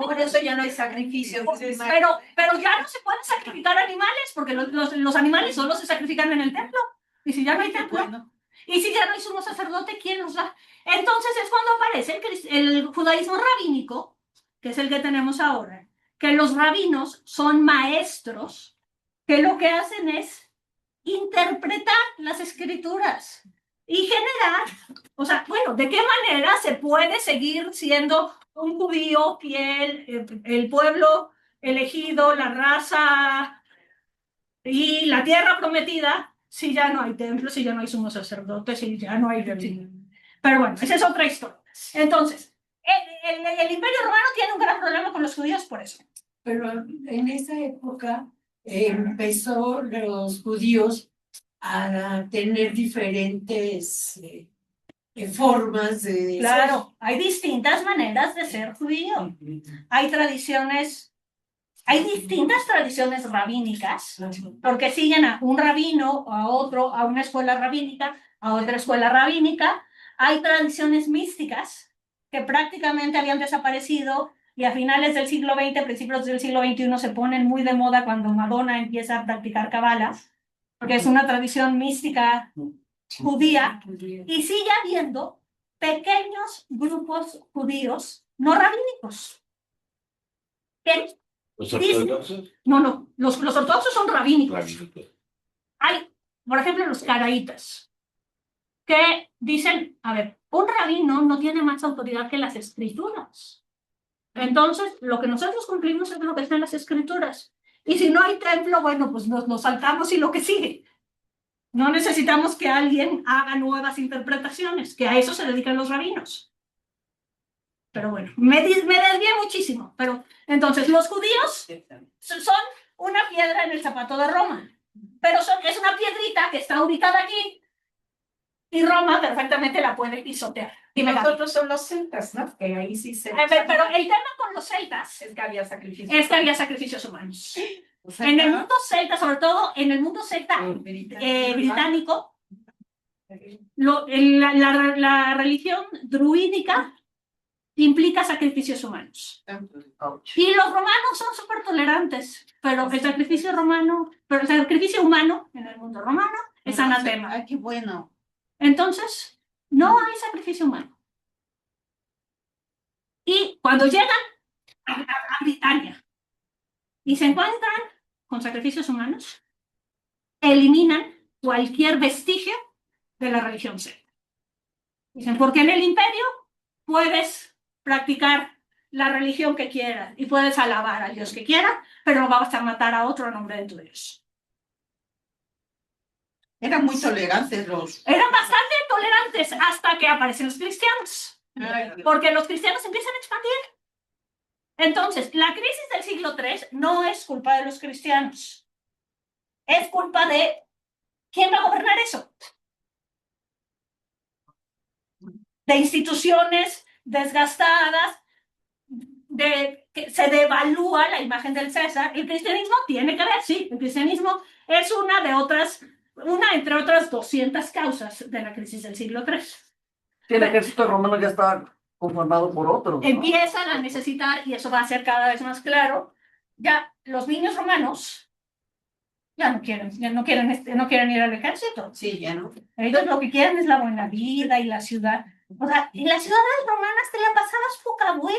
Por eso ya no hay sacrificios. Pero ya no se pueden sacrificar animales, porque los animales solo se sacrifican en el templo. Y si ya no hay templo, Bueno, y si ya no hay sumo sacerdote, ¿quién los da? Entonces es cuando aparece el judaísmo rabínico, que es el que tenemos ahora, que los rabinos son maestros que lo que hacen es interpretar las escrituras y generar, o sea, bueno, ¿de qué manera se puede seguir siendo un judío fiel, el pueblo elegido, la raza y la tierra prometida, si ya no hay templo, si ya no hay sumo sacerdote, si ya no hay religión? Pero bueno, esa es otra historia. Entonces, el Imperio Romano tiene un gran problema con los judíos por eso. Pero en esa época empezó los judíos a tener diferentes formas de Claro, hay distintas maneras de ser judío. Hay distintas tradiciones rabínicas, porque siguen a un rabino, a otro, a una escuela rabínica, a otra escuela rabínica. Hay tradiciones místicas que prácticamente habían desaparecido y a finales del siglo XX, principios del siglo XXI se ponen muy de moda cuando Madonna empieza a practicar Kabbalah, porque es una tradición mística judía, y sigue habiendo pequeños grupos judíos no rabínicos. ¿Qué? ¿Los ortodoxos? No, los ortodoxos son rabínicos. Rabínicos. Hay, por ejemplo, los caraítas, que dicen, a ver, un rabino no tiene más autoridad que las escrituras. Entonces, lo que nosotros cumplimos es lo que está en las escrituras. Y si no hay templo, bueno, pues nos saltamos y lo que sigue. No necesitamos que alguien haga nuevas interpretaciones, que a eso se dedican los rabinos. Pero bueno, me desvié muchísimo. Pero entonces, los judíos son una piedra en el zapato de Roma. Pero es una piedrita que está ubicada aquí y Roma perfectamente la puede pisotear. Y Dime, Gaby. nosotros son los celtas, ¿no? Que ahí sí se... A ver, pero el tema con los celtas Es que había sacrificios. es que había sacrificios humanos. En el mundo celta, sobre todo en el mundo celta británico, la religión druídica implica sacrificios humanos. Y los romanos son súper tolerantes, pero el sacrificio humano en el mundo romano es anatema. Ay, qué bueno. Entonces, no hay sacrificio humano. Y cuando llegan a Britania y se encuentran con sacrificios humanos, eliminan cualquier vestigio de la religión celta. Dicen, porque en el imperio puedes practicar la religión que quieras y puedes alabar al Dios que quieras, pero no vas a matar a otro en nombre de tu Dios. Eran muy tolerantes los. Eran bastante tolerantes hasta que aparecen los cristianos, porque los cristianos empiezan a expandir. Entonces, la crisis del siglo III no es culpa de los cristianos, es culpa de ¿quién va a gobernar eso? De instituciones desgastadas, de que se devalúa la imagen del César. El cristianismo tiene que ver, sí, el cristianismo es una entre otras 200 causas de la crisis del siglo III. Sí, el ejército romano ya estaba conformado por otros, ¿no? Empiezan a necesitar, y eso va a ser cada vez más claro, ya los niños romanos ya no quieren ir al ejército. Sí, ya no. Ellos lo que quieren es la buena vida y la ciudad. O sea, en las ciudades romanas te la pasabas poca abuela.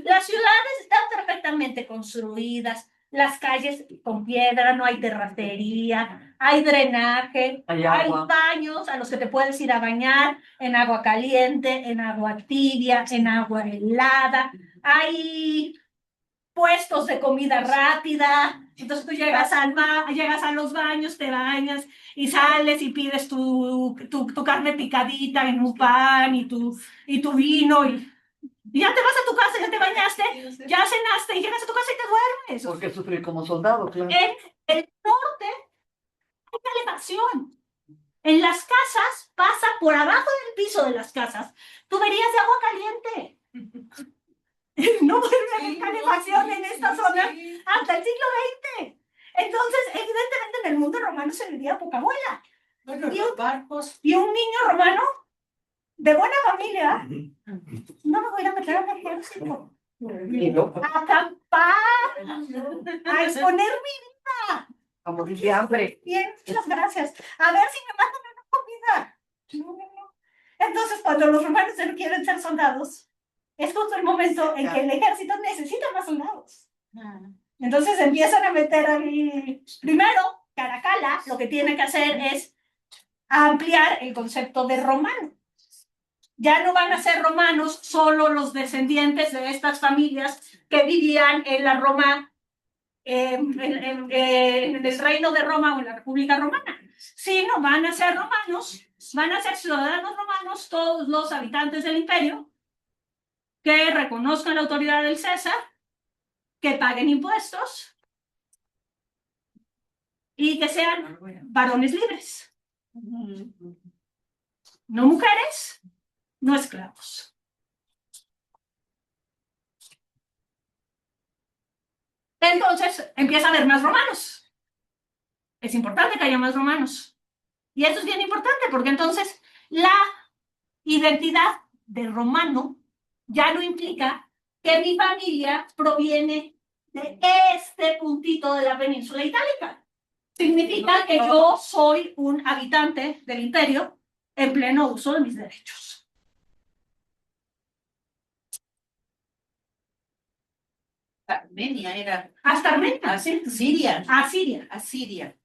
Las ciudades están perfectamente construidas, las calles con piedra, no hay terracería, hay drenaje, Hay hay agua. baños a los que te puedes ir a bañar en agua caliente, en agua tibia, en agua helada, hay puestos de comida rápida. Entonces tú llegas a los baños, te bañas y sales y pides tu carne picadita en un pan y tu vino y ya te vas a tu casa, ya te bañaste, ya cenaste y llegas a tu casa y te duermes. Porque sufrir como soldado, claro. En el norte hay calefacción. En las casas pasa por abajo del piso de las casas tuberías de agua caliente. No vuelve a haber calefacción en esta zona hasta el siglo XX. Entonces, evidentemente, en el mundo romano se vivía poca abuela. Bueno, los barcos. Y un niño romano de buena familia, no me voy a meter en el ejército. A acampar, a exponer mi A morir de hambre. bien, muchas gracias. A ver si me matan una comida. Entonces, cuando los romanos ya no quieren ser soldados, es justo el momento en que el ejército necesita más soldados. Entonces empiezan a meter ahí. Primero, Caracalla lo que tiene que hacer es ampliar el concepto de romano. Ya no van a ser romanos solo los descendientes de estas familias que vivían en la Roma, en el reino de Roma o en la República Romana, sino van a ser romanos, van a ser ciudadanos romanos, todos los habitantes del imperio, que reconozcan la autoridad del César, que paguen impuestos y que sean varones libres. No mujeres, no esclavos. Entonces empieza a haber más romanos. Es importante que haya más romanos. Y esto es bien importante porque entonces la identidad de romano ya no implica que mi familia proviene de este puntito de la península itálica. Significa que yo soy un habitante del imperio en pleno uso de mis derechos. Armenia era. Hasta Armenia, sí. Siria. Asiria. Asiria.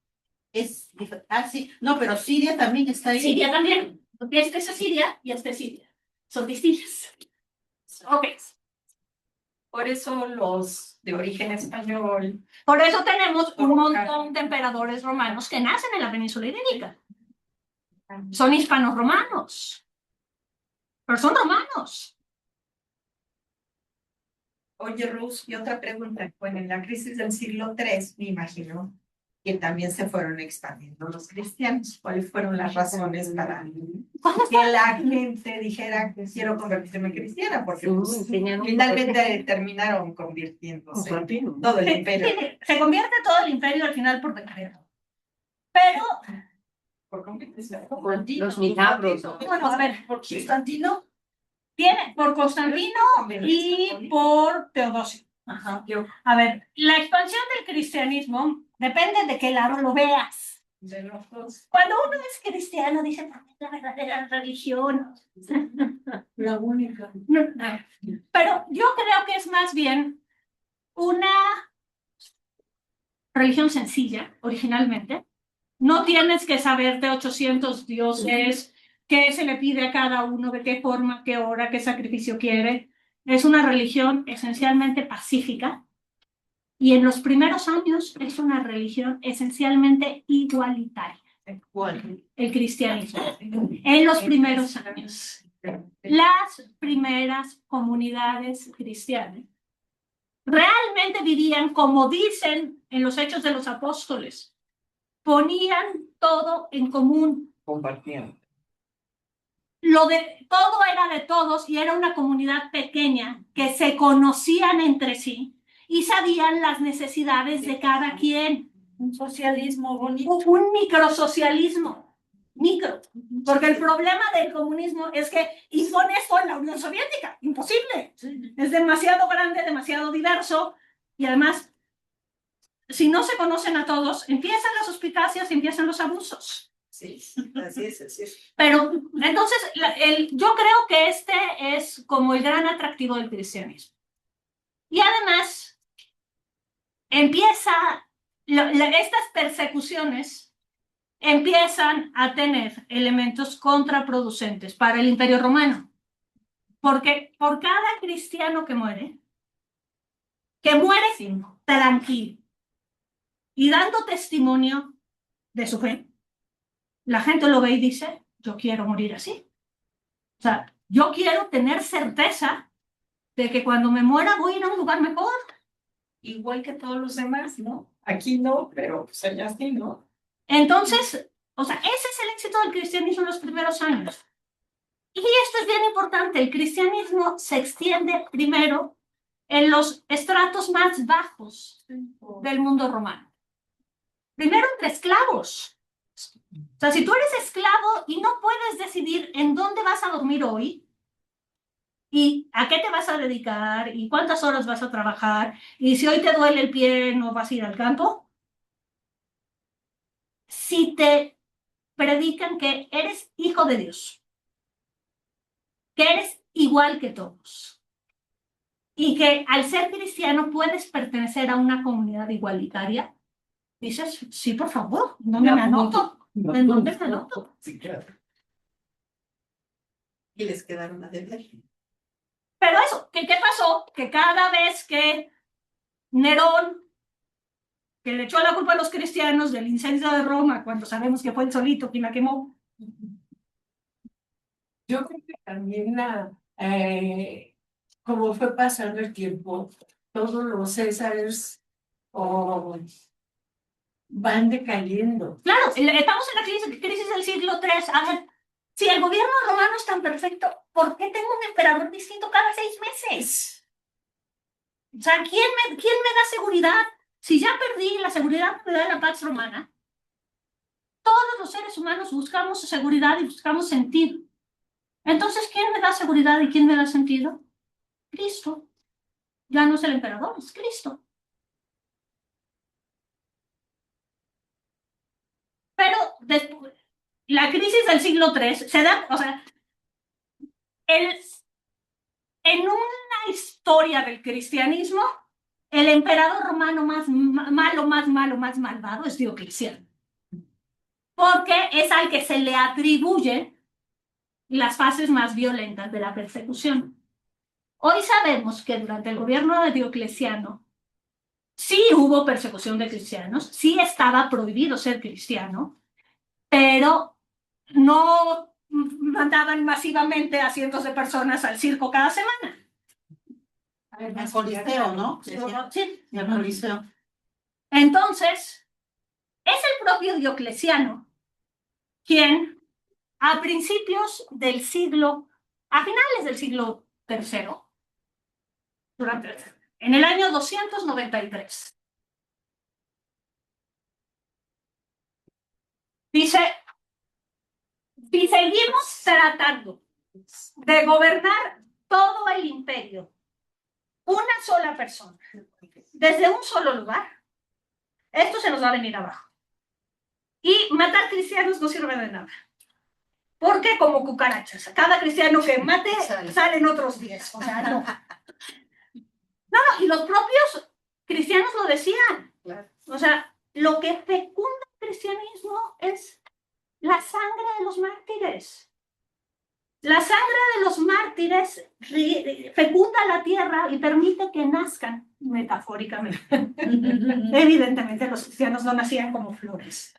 Sí. No, pero Siria también está ahí. Siria también. Esta es Asiria y esta es Siria. Son distintas. Ok. Por eso los de origen español. Por eso tenemos un montón de emperadores romanos que nacen en la península ibérica. Son hispanos romanos. Pero son romanos. Oye, Rus, y otra pregunta. Bueno, en la crisis del siglo III, me imagino que también se fueron expandiendo los cristianos. ¿Cuáles fueron las razones para que la gente dijera que quiero convertirme en cristiana? Porque pues, finalmente terminaron convirtiéndose Constantino. todo el imperio. Se convierte todo el imperio al final por decreto. Pero, Por convirtiéndose. Los milagros. bueno, a ver, ¿Por Constantino? tiene por Constantino y por Teodosio. Ajá. A ver, la expansión del cristianismo depende de qué lado lo veas. De los dos. Cuando uno es cristiano, dice, "No, es la verdadera religión". La única. No. Pero yo creo que es más bien una religión sencilla, originalmente. No tienes que saberte 800 dioses, qué se le pide a cada uno, de qué forma, qué hora, qué sacrificio quiere. Es una religión esencialmente pacífica. Y en los primeros años es una religión esencialmente igualitaria, el cristianismo. En los primeros años. Las primeras comunidades cristianas realmente vivían como dicen en los Hechos de los Apóstoles. Ponían todo en común. Compartían. Todo era de todos y era una comunidad pequeña que se conocían entre sí y sabían las necesidades de cada quien. Un socialismo bonito. Un microsocialismo. Micro. Porque el problema del comunismo es que impone esto en la Unión Soviética. Imposible. Es demasiado grande, demasiado diverso y además, si no se conocen a todos, empiezan las suspicacias y empiezan los abusos. Sí, así es, así es. Pero entonces yo creo que este es como el gran atractivo del cristianismo. Y además estas persecuciones empiezan a tener elementos contraproducentes para el Imperio Romano. Porque por cada cristiano que muere tranquilo y dando testimonio de su fe, la gente lo ve y dice, yo quiero morir así. O sea, yo quiero tener certeza de que cuando me muera voy a ir a un lugar mejor. Igual que todos los demás, ¿no? Aquí no, pero pues allá sí, ¿no? Entonces, o sea, ese es el éxito del cristianismo en los primeros años. Y esto es bien importante, el cristianismo se extiende primero en los estratos más bajos del mundo romano. Primero entre esclavos. O sea, si tú eres esclavo y no puedes decidir en dónde vas a dormir hoy, y a qué te vas a dedicar, y cuántas horas vas a trabajar, y si hoy te duele el pie no vas a ir al campo, si te predican que eres hijo de Dios, que eres igual que todos, y que al ser cristiano puedes pertenecer a una comunidad igualitaria, dices, sí, por favor, ¿dónde me anoto? ¿En dónde me anoto? Sí, claro. Y les quedaron a deber. Pero eso, ¿qué pasó? Que cada vez que Nerón, que le echó la culpa a los cristianos del incendio de Roma, cuando sabemos que fue el solito quien la quemó. Yo creo que también como fue pasando el tiempo, todos los Césares van decayendo. Claro, estamos en la crisis del siglo III. A ver, si el gobierno romano es tan perfecto, ¿por qué tengo un emperador distinto cada 6 meses? O sea, ¿quién me da seguridad? Si ya perdí la seguridad que me da la Pax Romana, todos los seres humanos buscamos seguridad y buscamos sentido. Entonces, ¿quién me da seguridad y quién me da sentido? Cristo. Ya no es el emperador, es Cristo. Pero después, la crisis del siglo III se da, o sea, en una historia del cristianismo, el emperador romano más más malvado es Diocleciano, porque es al que se le atribuyen las fases más violentas de la persecución. Hoy sabemos que durante el gobierno de Diocleciano sí hubo persecución de cristianos, sí estaba prohibido ser cristiano, pero no mandaban masivamente a cientos de personas al circo cada semana. El Coliseo, ¿no? Decía. Sí. El Coliseo. Entonces, es el propio Diocleciano quien a principios del siglo, a finales del siglo III, en el año 293, dice, si seguimos tratando de gobernar todo el imperio, una sola persona, desde un solo lugar, esto se nos va a venir abajo. Y matar cristianos no sirve de nada. Porque como cucarachas, cada cristiano que mate salen otros 10. O sea, no. No, y los propios cristianos lo decían. O sea, lo que fecunda el cristianismo es la sangre de los mártires. La sangre de los mártires fecunda la tierra y permite que nazcan, metafóricamente. Evidentemente los cristianos no nacían como flores.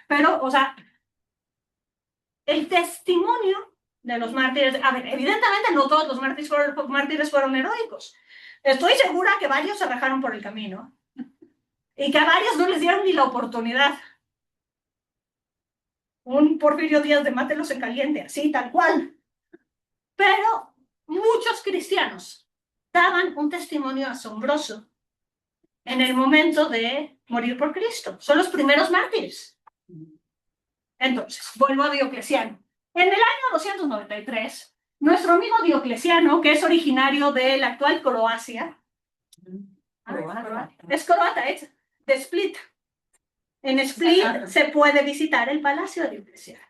Pero, o sea, el testimonio de los mártires, a ver, evidentemente no todos los mártires fueron heroicos. Estoy segura que varios se rajaron por el camino y que a varios no les dieron ni la oportunidad. Un Porfirio Díaz de mátelos en caliente, así, tal cual. Pero muchos cristianos daban un testimonio asombroso en el momento de morir por Cristo. Son los primeros mártires. Entonces, vuelvo a Diocleciano. En el año 293, nuestro amigo Diocleciano, que es originario de la actual Croacia, es croata, es de Split. En Split se puede visitar el Palacio de Diocleciano.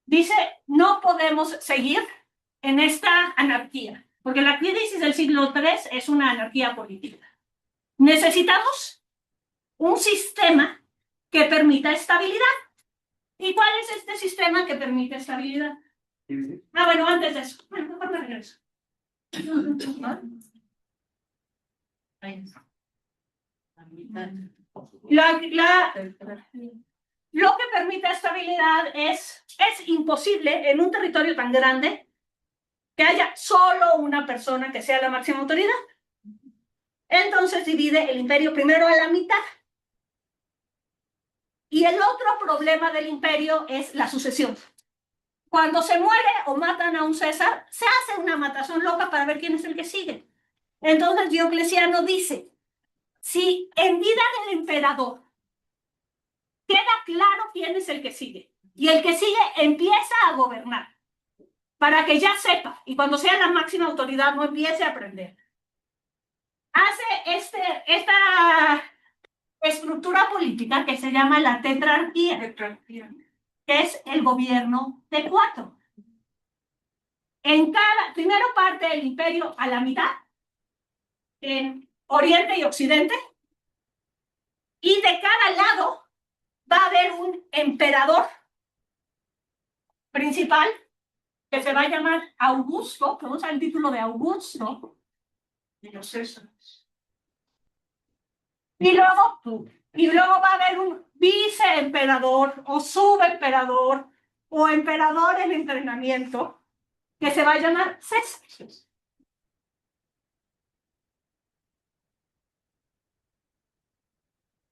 Dice, no podemos seguir en esta anarquía, porque la crisis del siglo III es una anarquía política. Necesitamos un sistema que permita estabilidad. ¿Y cuál es este sistema que permite estabilidad? Bueno, antes de eso. Bueno, mejor me regreso. Lo que permite estabilidad es imposible en un territorio tan grande que haya solo una persona que sea la máxima autoridad. Entonces divide el imperio primero a la mitad. Y el otro problema del imperio es la sucesión. Cuando se muere o matan a un César, se hace una matazón loca para ver quién es el que sigue. Entonces Diocleciano dice, si en vida del emperador queda claro quién es el que sigue, y el que sigue empieza a gobernar, para que ya sepa, y cuando sea la máxima autoridad no empiece a aprender, hace esta estructura política que se llama la tetrarquía, que es el gobierno de 4. En cada, primero parte el imperio a la mitad, en Oriente y Occidente, y de cada lado va a haber un emperador principal que se va a llamar Augusto, que usa el título de Augusto, de los Césares. Y luego va a haber un viceemperador o subemperador o emperador en entrenamiento que se va a llamar César.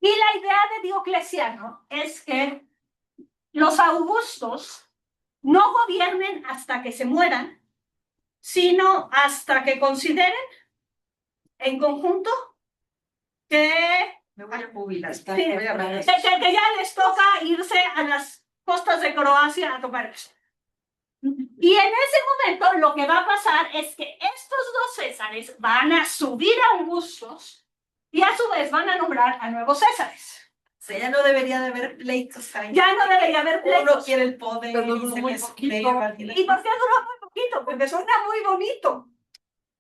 Y la idea de Diocleciano es que los augustos no gobiernen hasta que se mueran, sino hasta que consideren en conjunto que Me voy a jubilar. sí, que ya les toca irse a las costas de Croacia a tomar eso. Y en ese momento lo que va a pasar es que estos dos Césares van a subir a Augustos y a su vez van a nombrar a nuevos Césares. O sea, ya no debería de haber pleitos ahí. Ya no debería haber pleitos. Uno quiere el poder Pero y dice muy que es poquito. superior. ¿Y por qué duró muy poquito? Porque suena muy bonito.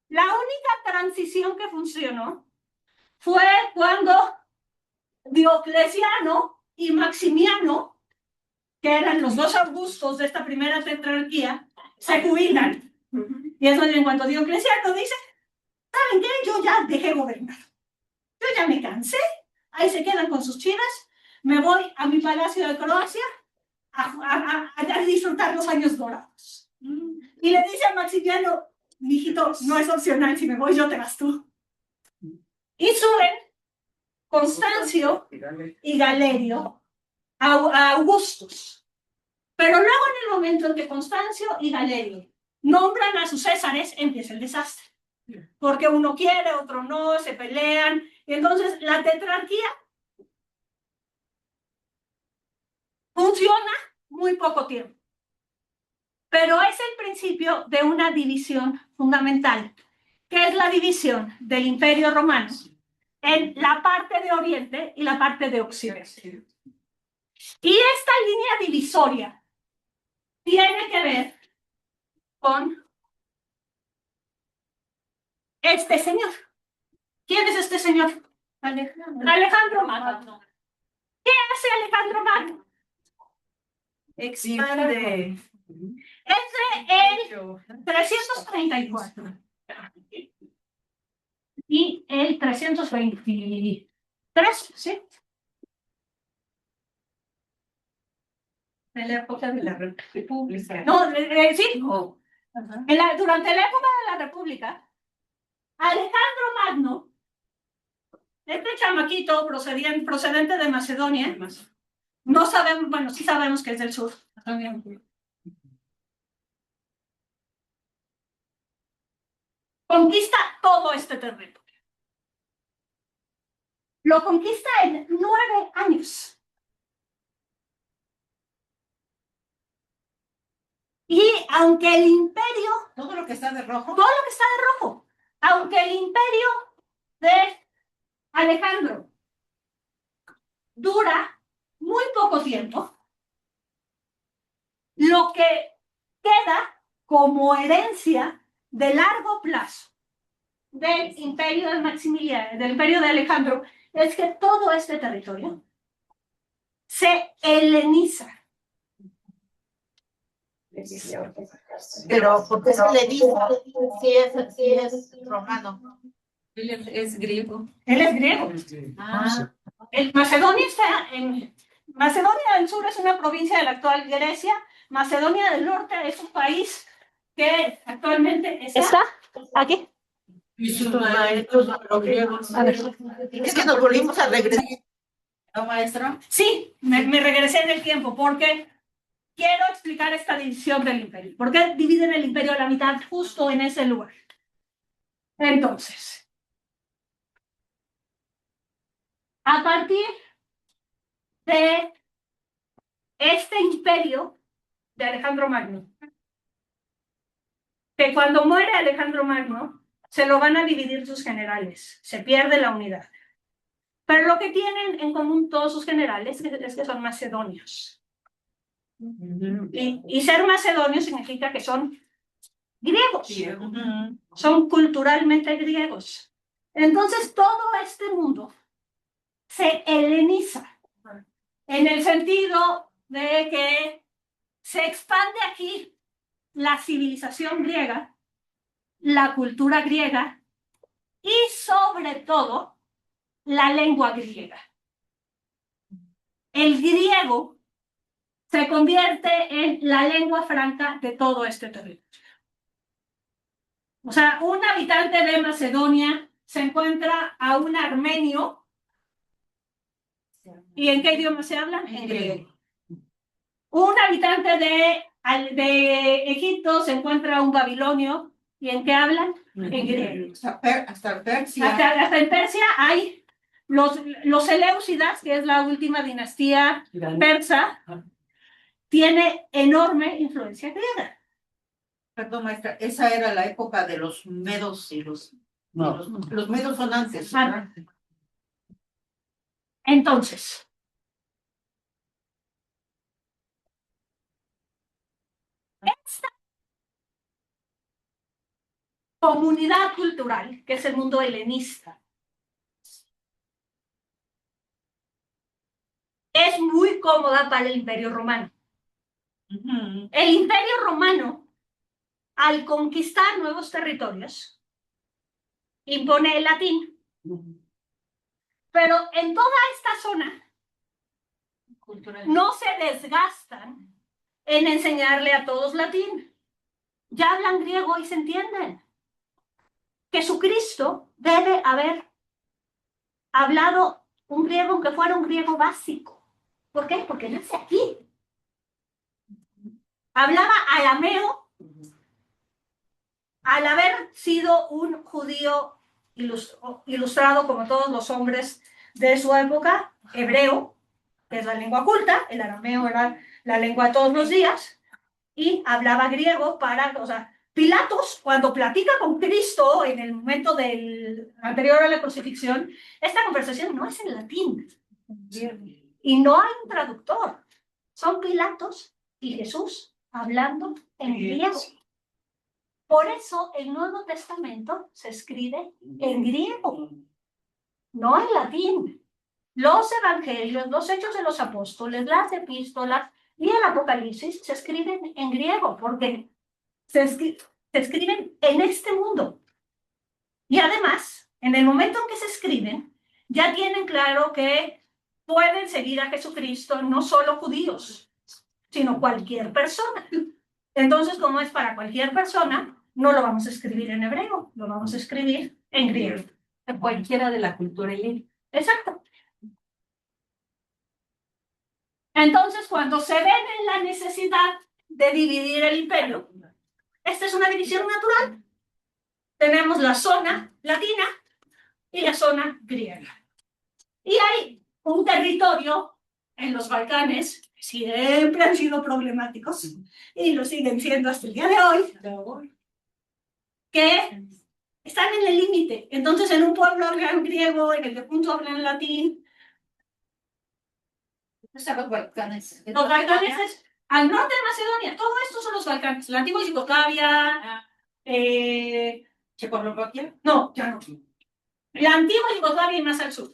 La única transición que funcionó fue cuando Diocleciano y Maximiano, que eran los dos Augustos de esta primera tetrarquía, se jubilan. Y es en cuanto Diocleciano dice, ¿saben qué? Yo ya dejé gobernar. Yo ya me cansé. Ahí se quedan con sus chivas. Me voy a mi palacio de Croacia a disfrutar los años dorados. Y le dice a Maximiano, mijito, no es opcional, si me voy yo te vas tú. Y suben Constancio y Galerio a Augustus. Pero luego en el momento en que Constancio y Galerio nombran a sus césares, empieza el desastre. Porque uno quiere, otro no, se pelean. Y entonces la tetrarquía funciona muy poco tiempo. Pero es el principio de una división fundamental, que es la división del Imperio Romano en la parte de Oriente y la parte de Occidente. Y esta línea divisoria tiene que ver con este señor. ¿Quién es este señor? Alejandro Magno. ¿Qué hace Alejandro Magno? Expande. Entre el 334 y el 323, ¿sí? En la época de la República. No, sí. Durante la época de la República, Alejandro Magno, este chamaquito procedente de Macedonia, no sabemos, bueno, sí sabemos que es del sur. Conquista todo este territorio. Lo conquista en 9 años. Y aunque el imperio, Todo lo que está de rojo. todo lo que está de rojo, aunque el imperio de Alejandro dura muy poco tiempo, lo que queda como herencia de largo plazo del imperio de Maximiliano, del imperio de Alejandro, es que todo este territorio se heleniza. Pero, ¿por qué se le dice si es romano? Él es griego. Él es griego. Macedonia está en... Macedonia del Sur es una provincia de la actual Grecia. Macedonia del Norte es un país que actualmente está aquí. Y sus maestros los griegos. A ver. Es que nos volvimos a regresar. ¿No, maestro? Sí, me regresé en el tiempo porque quiero explicar esta división del imperio. ¿Por qué dividen el imperio a la mitad justo en ese lugar? Entonces, a partir de este imperio de Alejandro Magno, que cuando muere Alejandro Magno, se lo van a dividir sus generales, se pierde la unidad. Pero lo que tienen en común todos sus generales es que son macedonios. Y ser macedonio significa que son griegos, son culturalmente griegos. Entonces todo este mundo se heleniza, en el sentido de que se expande aquí la civilización griega, la cultura griega y sobre todo la lengua griega. El griego se convierte en la lengua franca de todo este territorio. O sea, un habitante de Macedonia se encuentra a un armenio. ¿Y en qué idioma se habla? En griego. Un habitante de Egipto se encuentra a un babilonio. ¿Y en qué hablan? En griego. Hasta Persia. Hasta en Persia hay los Seleucidas, que es la última dinastía persa, tiene enorme influencia griega. Perdón, maestra, esa era la época de los medos y los medos son antes. Entonces, comunidad cultural, que es el mundo helenista, es muy cómoda para el Imperio Romano. El Imperio Romano, al conquistar nuevos territorios, impone el latín. Pero en toda esta zona no se desgastan en enseñarle a todos latín. Ya hablan griego y se entienden. Jesucristo debe haber hablado un griego, aunque fuera un griego básico. ¿Por qué? Porque nace aquí. Hablaba arameo al haber sido un judío ilustrado como todos los hombres de su época, hebreo, que es la lengua culta, el arameo era la lengua de todos los días, y hablaba griego para, o sea, Pilatos, cuando platica con Cristo en el momento anterior a la crucifixión, esta conversación no es en latín, y no hay un traductor, son Pilatos y Jesús hablando en griego. Por eso el Nuevo Testamento se escribe en griego, no en latín. Los evangelios, los hechos de los apóstoles, las epístolas y el Apocalipsis se escriben en griego, porque se escriben en este mundo. Y además, en el momento en que se escriben, ya tienen claro que pueden seguir a Jesucristo no solo judíos, sino cualquier persona. Entonces, como es para cualquier persona, no lo vamos a escribir en hebreo, lo vamos a escribir en griego. Cualquiera de la cultura helénica. Exacto. Entonces, cuando se ven en la necesidad de dividir el imperio, esta es una división natural. Tenemos la zona latina y la zona griega. Y hay un territorio en los Balcanes que siempre han sido problemáticos y lo siguen siendo hasta el día de hoy, que están en el límite. Entonces, en un pueblo hablan griego, en el de punto hablan latín. Los Balcanes. Los Balcanes es al norte de Macedonia. Todo esto son los Balcanes. La antigua Yugoslavia. ¿Checoslovaquia? No, ya no. La antigua Yugoslavia y más al sur.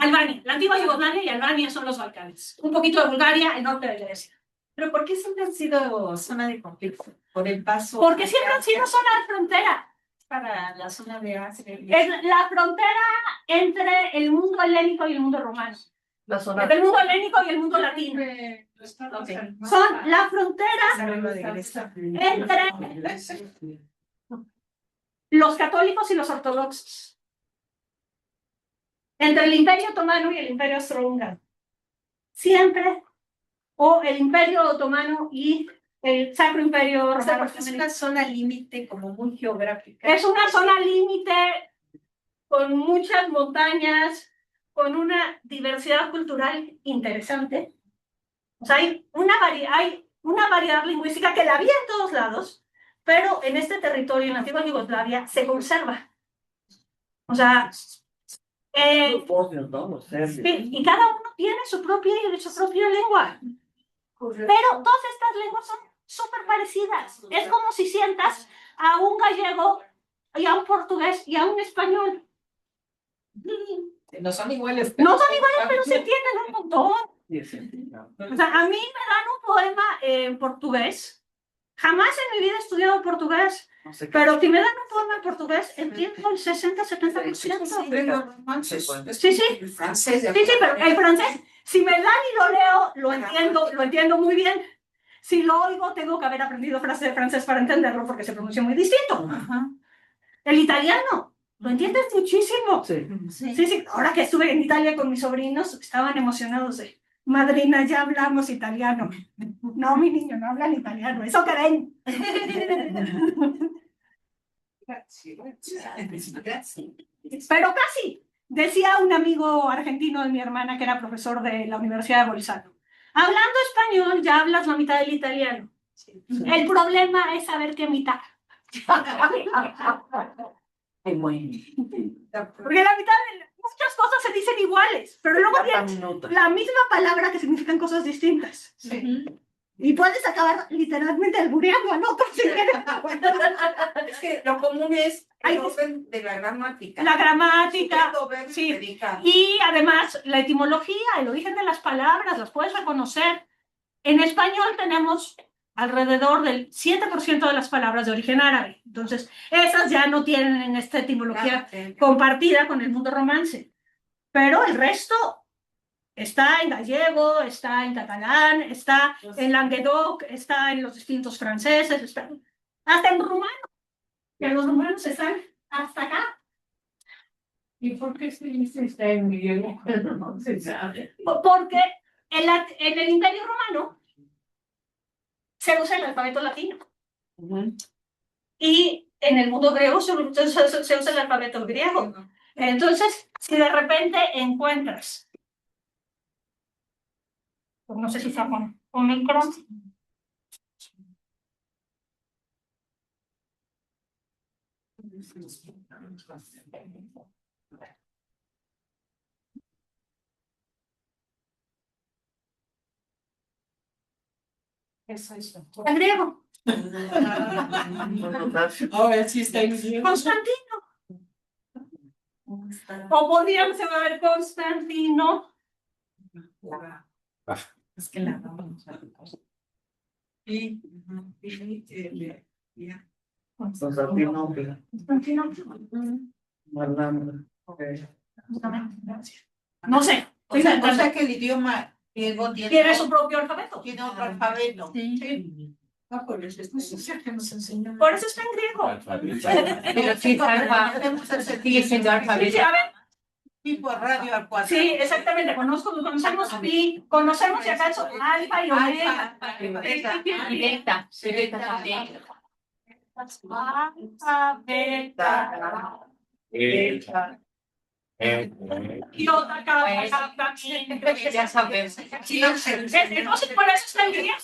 Albania. La antigua Yugoslavia y Albania son los Balcanes. Un poquito de Bulgaria, el norte de Grecia. ¿Pero por qué siempre han sido zona de conflicto? Por el paso. Porque siempre han sido zona de frontera. Para la zona de Asia. Es la frontera entre el mundo helénico y el mundo romano. La zona. Entre el mundo helénico y el mundo latino. Son la frontera entre los católicos y los ortodoxos. Entre el Imperio Otomano y el Imperio Austrohúngaro. Siempre. O el Imperio Otomano y el Sacro Imperio O sea, Romano. porque es una zona límite como muy geográfica. Es una zona límite con muchas montañas, con una diversidad cultural interesante. O sea, hay una variedad lingüística que la había en todos lados, pero en este territorio, en la antigua Yugoslavia, se conserva. O sea, y cada uno tiene su propia lengua. Pero todas estas lenguas son súper parecidas. Es como si sientas a un gallego y a un portugués y a un español. No son iguales. No son iguales, pero se entienden un montón. O sea, a mí me dan un poema en portugués. Jamás en mi vida he estudiado portugués. Pero si me dan un poema en portugués, entiendo el 60-70%. Sí, Francés. pero el francés, si me dan y lo leo, lo entiendo muy bien. Si lo oigo, tengo que haber aprendido francés para entenderlo porque se pronuncia muy distinto. El italiano, lo entiendes muchísimo. Sí. Ahora que estuve en Italia con mis sobrinos, estaban emocionados de, madrina, ya hablamos italiano. No, mi niño, no hablan italiano, eso creen. Pero casi. Decía un amigo argentino de mi hermana que era profesor de la Universidad de Bolzano. Hablando español, ya hablas la mitad del italiano. El problema es saber qué mitad. Porque la mitad de muchas cosas se dicen iguales, pero luego tienen la misma palabra que significan cosas distintas. Y puedes acabar literalmente albureando al otro si quieres. Es que lo común es Ay, el orden de la gramática. La gramática. Sujeto, verbo y Sí. predicado. Y además, la etimología, el origen de las palabras, las puedes reconocer. En español tenemos alrededor del 7% de las palabras de origen árabe. Entonces, esas ya no tienen esta etimología compartida con el mundo romance. Pero el resto está en gallego, está en catalán, está en Languedoc, está en los distintos franceses, está hasta en rumano, que los rumanos están hasta acá. ¿Y por qué se dice está en griego? No se sabe. Porque en el Imperio Romano se usa el alfabeto latino. Y en el mundo griego se usa el alfabeto griego. Entonces, si de repente encuentras, pues no sé si está con Omicron, en griego, Ahora sí está en griego. Constantino. O podríamos ver Constantino. Es que la vamos a Constantino. No sé. O sea que el idioma griego Tiene su propio alfabeto. tiene otro alfabeto. por eso es que nos enseñan. Por eso está en griego. Pero sí, sigue siendo Sí, alfabeto. a ver, Tipo radio al cuadrado. sí, exactamente. Conocemos pi, conocemos si acaso alfa y omega. Y beta. Sí, beta también. Alfa, beta. Y otra capa. Ya sabemos. Sí, entonces por eso está en griego.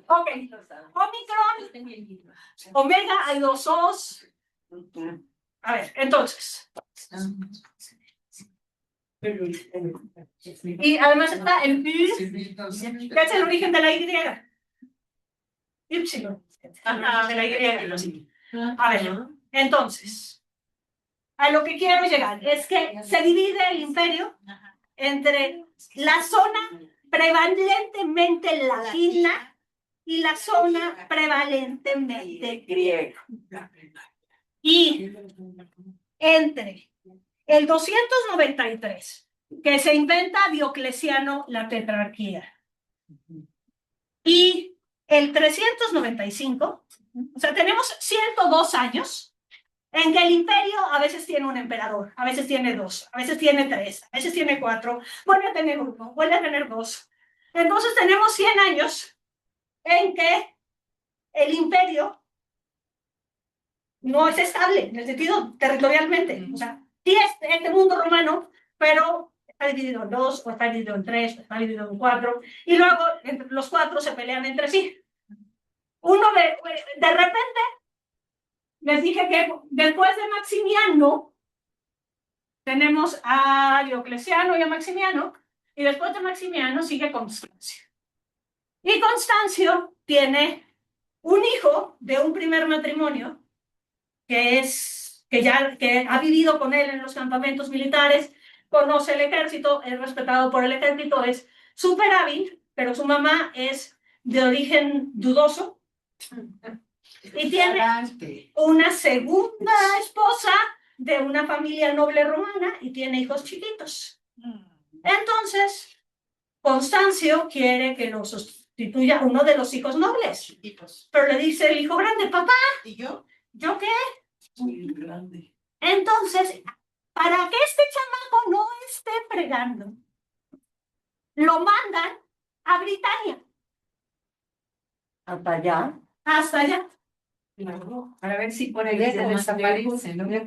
Ok. Omicron, omega, hay dos O's. A ver, entonces. Y además está el pi, que es el origen de la Y. Y. De la Y. A ver, entonces, a lo que quiero llegar es que se divide el imperio entre la zona prevalentemente latina y la zona prevalentemente griega. Y entre el 293, que se inventa Diocleciano la tetrarquía, y el 395, o sea, tenemos 102 años en que el imperio a veces tiene un emperador, a veces tiene dos, a veces tiene tres, a veces tiene cuatro, vuelve a tener uno, vuelve a tener dos. Entonces tenemos 100 años en que el imperio no es estable, en el sentido territorialmente. O sea, sí es este mundo romano, pero está dividido en dos, o está dividido en tres, o está dividido en cuatro, y luego entre los cuatro se pelean entre sí. Uno de repente, les dije que después de Maximiano, tenemos a Diocleciano y a Maximiano, y después de Maximiano sigue Constancio. Y Constancio tiene un hijo de un primer matrimonio, que ha vivido con él en los campamentos militares, conoce el ejército, es respetado por el ejército, es súper hábil, pero su mamá es de origen dudoso y tiene una segunda esposa de una familia noble romana y tiene hijos chiquitos. Entonces, Constancio quiere que lo sustituya uno de los hijos nobles, pero le dice el hijo grande: papá, ¿Y yo? ¿yo qué? Muy grande. Entonces, para que este chamaco no esté fregando, lo mandan a Britania, Hasta allá. hasta allá. Para ver si por ahí se desaparece, ¿no? Sí,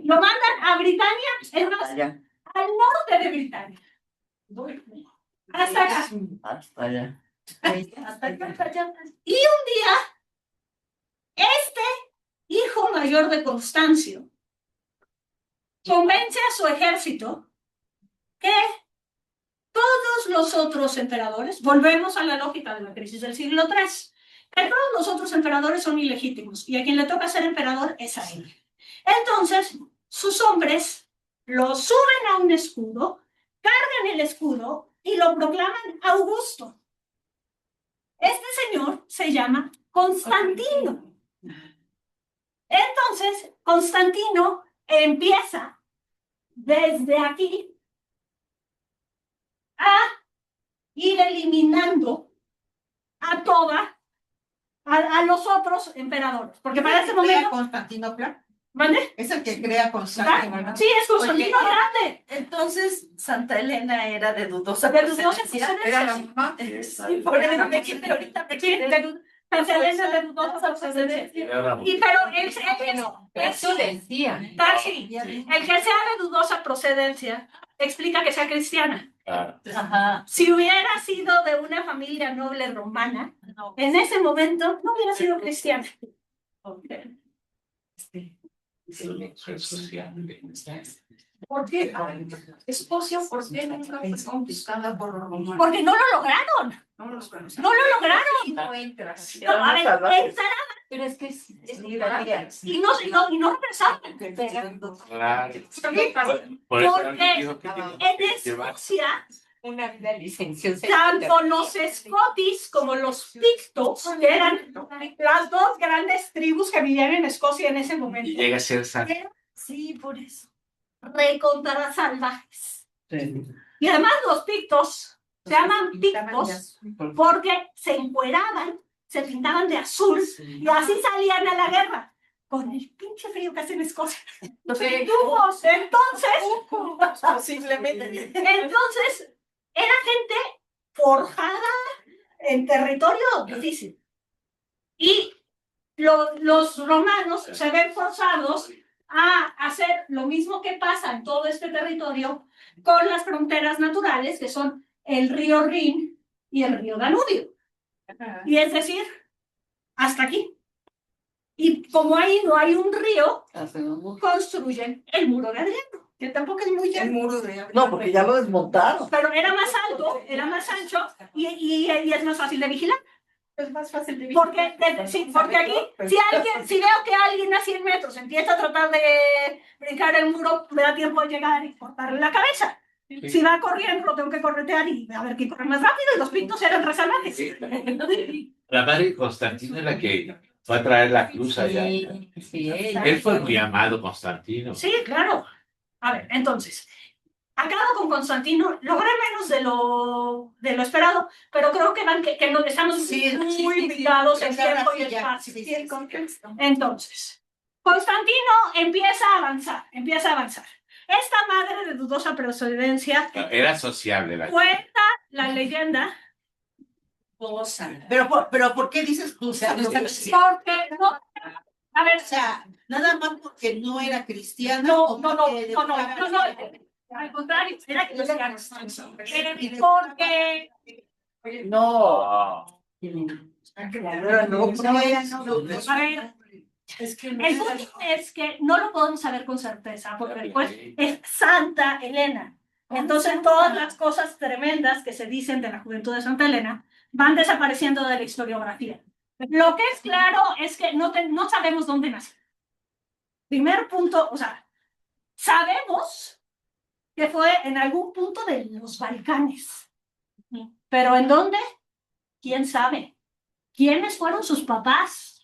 lo mandan a Britania, es más, Allá. al norte de Britania. Hasta acá. Hasta allá. Hasta allá. Y un día, este hijo mayor de Constancio convence a su ejército que todos los otros emperadores, volvemos a la lógica de la crisis del siglo III, que todos los otros emperadores son ilegítimos y a quien le toca ser emperador es a él. Entonces, sus hombres lo suben a un escudo, cargan el escudo y lo proclaman Augusto. Este señor se llama Constantino. Entonces, Constantino empieza desde aquí a ir eliminando a los otros emperadores. Porque para ese momento... Constantinopla. ¿Mande? Es el que crea Constantino, ¿no? Sí, es Constantino Grande. Entonces, Santa Elena era de dudosa De dudosa procedencia. procedencia. Era la mamá. Sí, por eso me quité ahorita. Sí, Santa Elena de dudosa procedencia. Y pero Eso decía. Tarsi, el que sea de dudosa procedencia explica que sea cristiana. Claro. Ajá. Si hubiera sido de una familia noble romana, en ese momento no hubiera sido cristiana. Soy sociable. ¿Por qué? Escocia, ¿por qué nunca fue conquistada por los romanos? Porque no lo lograron. No los conocen. No lo lograron. No entras. No, a ver, entraron Pero es que es y no regresaron. Claro. Por eso Porque dijo que tiene en que llevar. Escocia, una vida licenciosa. tanto los escotis como los pictos, que eran las dos grandes tribus que vivían en Escocia en ese Y momento, llega a ser santo. sí, por eso, recontra salvajes. Sí. Y además los pictos se llaman pictos porque se encueraban, se pintaban de azul y así salían a la guerra. Con el pinche frío que hace en Escocia. Los pitufos. Entonces, Posiblemente. entonces, era gente forjada en territorio difícil. Y los romanos se ven forzados a hacer lo mismo que pasa en todo este territorio con las fronteras naturales, que son el río Rin y el río Danubio. Y es decir, hasta aquí. Y como ahí no hay un río, construyen el muro de Adriano, que tampoco es muy El alto, muro de No, porque ya lo desmontaron. pero era más alto, era más ancho y es más fácil de vigilar. Es más fácil de vivir. Porque aquí, si veo que alguien a 100 metros empieza a tratar de brincar el muro, me da tiempo de llegar y cortarle la cabeza. Si va corriendo, lo tengo que corretear y a ver quién corre más rápido, y los pintos eran re salvajes. La madre de Constantino es la que fue a traer la cruz allá. Sí, Él fue muy amado, Constantino. Sí, claro. A ver, entonces, acabo con Constantino, logré menos de lo esperado, pero creo que nos estamos muy limitados en tiempo y espacio. Entonces, Constantino empieza a avanzar. Esta madre de dudosa procedencia Era sociable la cuenta la leyenda Pero ¿por qué dices tú? O sea, porque no. A ver, nada más porque no era cristiana. no. Al contrario, era cristiano. Porque No. a ver, el punto es que no lo podemos saber con certeza, porque después es Santa Elena. Entonces todas las cosas tremendas que se dicen de la juventud de Santa Elena van desapareciendo de la historiografía. Lo que es claro es que no sabemos dónde nació. Primer punto, o sea, sabemos que fue en algún punto de los Balcanes. ¿Pero en dónde? ¿Quién sabe? ¿Quiénes fueron sus papás?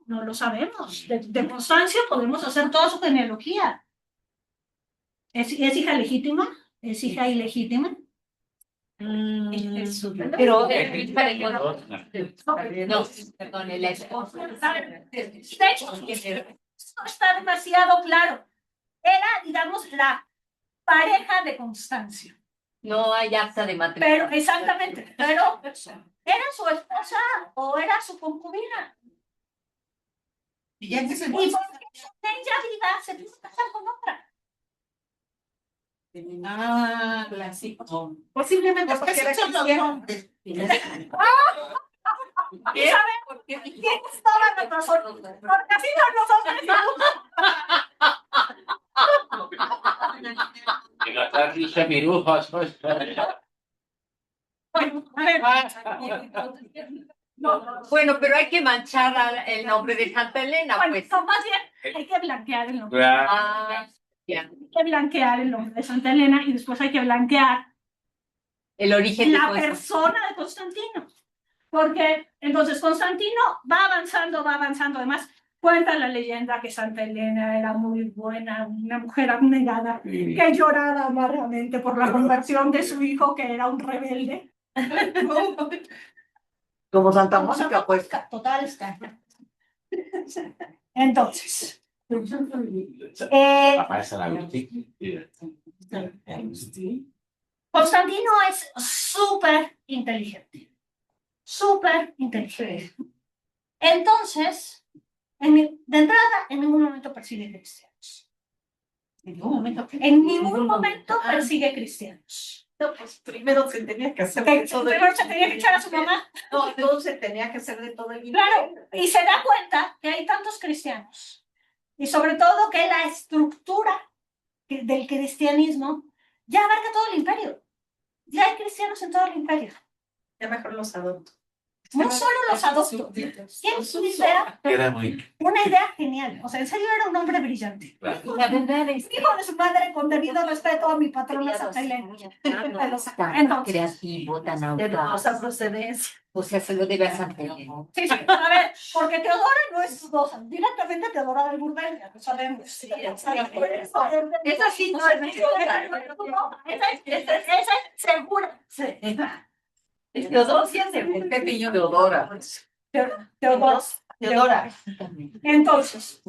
No lo sabemos. De Constancio podemos hacer toda su genealogía. ¿Es hija legítima? ¿Es hija ilegítima? Pero no, perdón, la esposa. De hecho, esto está demasiado claro. Era, digamos, la pareja de Constancio. No hay acta de matrimonio. Pero, exactamente, pero ¿era su esposa o era su concubina? Y ya que se Y porque ella viva se quiso casar con otra. clásico. Posiblemente porque era cristiana. ¿Y saben? Tienes toda la razón. Porque así no nosotros. Que no está risa, mirujos, pues. Bueno, a ver, Bueno, pero hay que manchar el nombre de Santa Elena, bueno, pues. no, más bien hay que blanquear el nombre. Ah, ya. Hay que blanquear el nombre de Santa Elena y después hay que blanquear El origen de la todo eso. persona de Constantino. Porque entonces Constantino va avanzando, además cuenta la leyenda que Santa Elena era muy buena, una mujer abnegada, que lloraba amargamente por la conversión de su hijo, que era un rebelde. Como Santa Como Mónica, Santa pues. Mónica, total está. Entonces, Aparece la Constantino es súper inteligente. Súper inteligente. Entonces, de entrada, en ningún momento persigue cristianos. En ningún momento persigue cristianos. No, pues primero se tenía que hacer Que de todo primero se tenía que echar a su mamá. No, todo se tenía que hacer de todo el Claro, y se da cuenta que hay tantos cristianos. Y sobre todo que la estructura del cristianismo ya abarca todo el imperio. Ya hay cristianos en todo el imperio. Ya mejor los adopto. No solo los adopto. Tienes una idea genial. O sea, en serio era un hombre brillante. La verdad es que Hijo de su madre, con debido respeto a mi patrona Santa Elena. tan creativo, tan De dudosa audaz. procedencia. O sea, se lo debe a Santa Elena. Sí, sí, a ver, porque Teodora no es dudosa. Directamente Teodora del Burdel, ya lo sabemos. Sí, Esa sí no es esa es segura. Teodosia se Pepe y yo Teodora. Teodora. Entonces,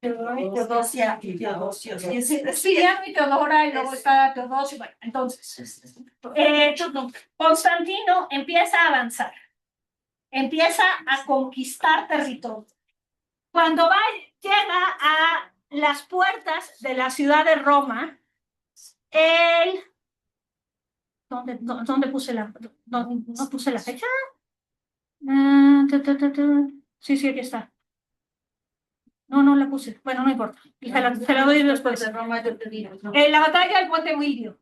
Teodosia y Teodosio. Cristiano y Teodora, y luego está Teodosio. Bueno, entonces, Constantino empieza a avanzar, empieza a conquistar territorio. Cuando llega a las puertas de la ciudad de Roma, él... ¿Dónde puse la... no puse la fecha? Sí, aquí está. No la puse. Bueno, no importa. Se la doy después. La batalla del Puente Milvio.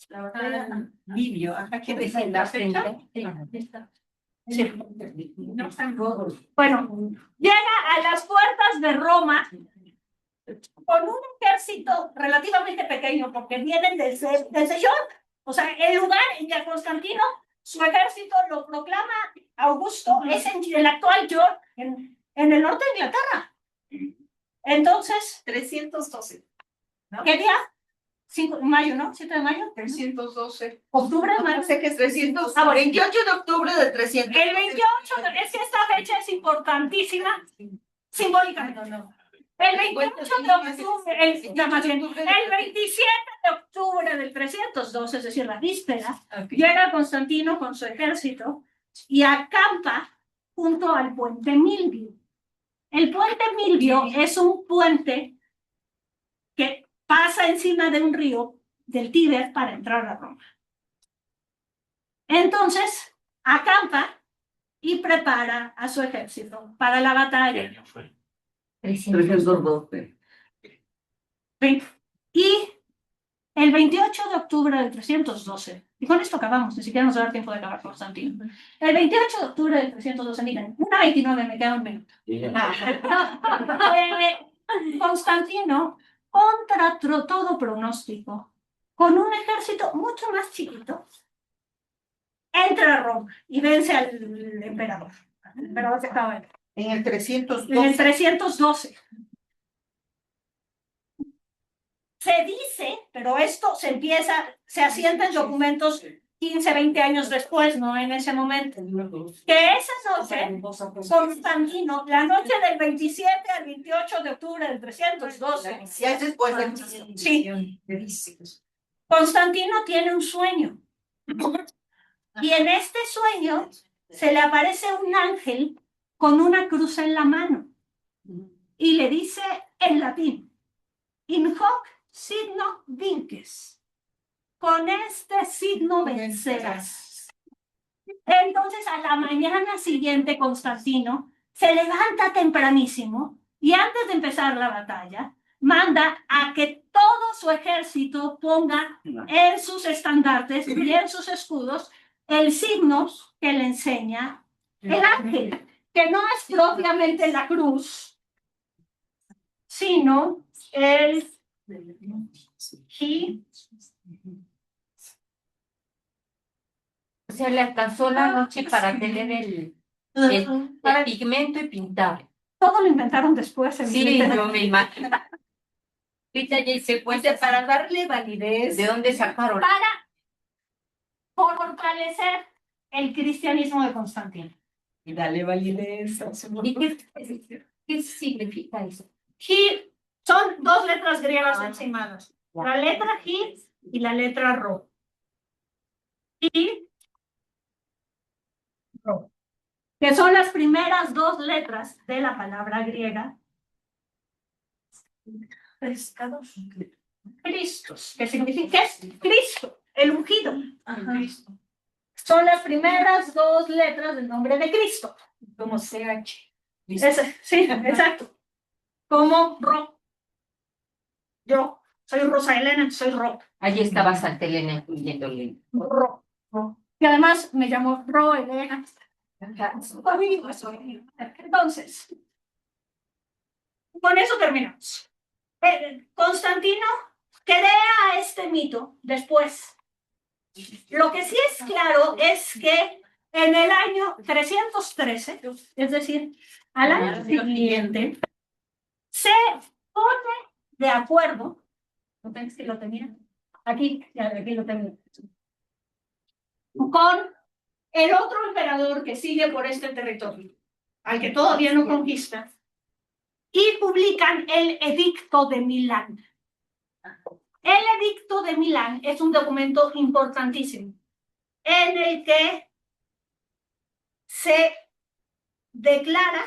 La batalla Milvio. Ajá, ¿qué dice la fecha? Sí. Bueno, llega a las puertas de Roma con un ejército relativamente pequeño, porque vienen desde York. O sea, el lugar en que Constantino, su ejército lo proclama Augusto, es en el actual York, en el norte de Inglaterra. Entonces, 312. ¿qué día? 5 de mayo, ¿no? 7 de mayo. 312. Octubre, mayo. Sé que es 300. Ah, bueno. 28 de octubre de 300. El 28, es que esta fecha es importantísima, simbólicamente. El 28 de octubre, el 27 de octubre del 312, es decir, la víspera, llega Constantino con su ejército y acampa junto al puente Milvio. El puente Milvio es un puente que pasa encima de un río del Tíber para entrar a Roma. Entonces, acampa y prepara a su ejército para la batalla. 312. Y el 28 de octubre del 312, y con esto acabamos, ni siquiera nos va a dar tiempo de acabar Constantino. El 28 de octubre del 312, miren, una 29, me queda un minuto. Constantino, contra todo pronóstico, con un ejército mucho más chiquito, entra a Roma y vence al emperador. El emperador se acaba En el 312. en el 312. Se dice, pero esto se asienta en documentos 15, 20 años después, no en ese momento, que esa noche, Constantino, la noche del 27 al 28 de octubre del 312, Ya es después del sí, Constantino tiene un sueño. Y en este sueño se le aparece un ángel con una cruz en la mano y le dice en latín, in hoc signo vinces, con este signo vencerás. Entonces a la mañana siguiente Constantino se levanta tempranísimo y antes de empezar la batalla manda a que todo su ejército ponga en sus estandartes y en sus escudos el signo que le enseña el ángel, que no es propiamente la cruz, sino el O sea, le alcanzó la noche para tener el pigmento y pintar. todo lo inventaron después. Sí, evidentemente. yo me imagino. Ahorita ya hice cuenta Para darle validez. de dónde sacaron. Para fortalecer el cristianismo de Constantino. Y dale validez. ¿Y qué significa eso? He son dos letras griegas encimadas. La letra He y la letra Ro. Y Ro, que son las primeras dos letras de la palabra griega. Cristos, que significa es Cristo, el ungido. Son las primeras dos letras del nombre de Cristo. Como CH. Sí, exacto. Como Ro. Yo soy Rosa Elena, soy Ro. Allí estaba Santa Elena incluyéndole. Ro. Y además me llamo Ro Elena. Entonces, con eso terminamos. Constantino crea este mito después. Lo que sí es claro es que en el año 313, es decir, al año siguiente, se pone de acuerdo. ¿No pensé que lo tenía? Aquí lo tenía. Con el otro emperador que sigue por este territorio, al que todavía no conquista, y publican el Edicto de Milán. El Edicto de Milán es un documento importantísimo en el que se declara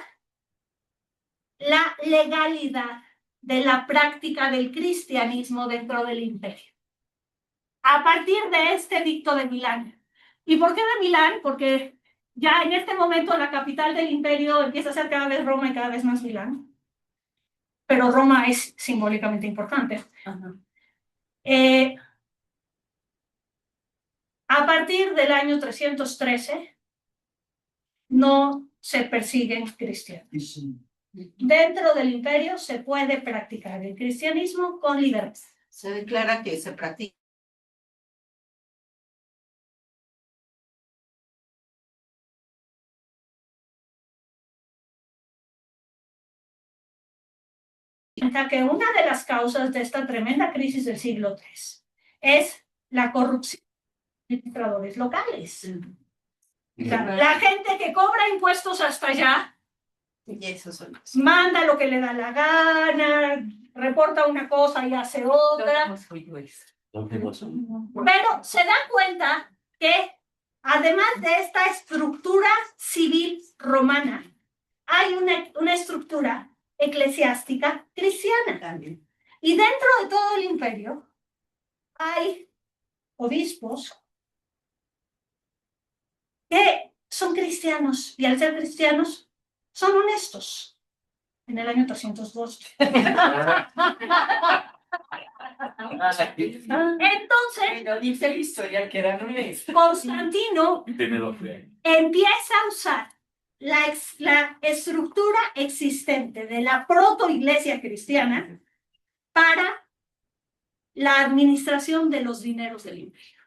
la legalidad de la práctica del cristianismo dentro del imperio. A partir de este Edicto de Milán. ¿Y por qué de Milán? Porque ya en este momento la capital del imperio empieza a ser cada vez Roma y cada vez más Milán. Pero Roma es simbólicamente importante. A partir del año 313 no se persiguen cristianos. Dentro del imperio se puede practicar el cristianismo con libertad. Se declara que se practica. Que una de las causas de esta tremenda crisis del siglo III es la corrupción de administradores locales. La gente que cobra impuestos hasta allá, manda lo que le da la gana, reporta una cosa y hace otra. Pero se dan cuenta que además de esta estructura civil romana, hay una estructura eclesiástica cristiana también. Y dentro de todo el imperio hay obispos que son cristianos y al ser cristianos son honestos. En el año 302. Entonces, pero dice la historia que eran honestos. Constantino empieza a usar la estructura existente de la protoiglesia cristiana para la administración de los dineros del imperio.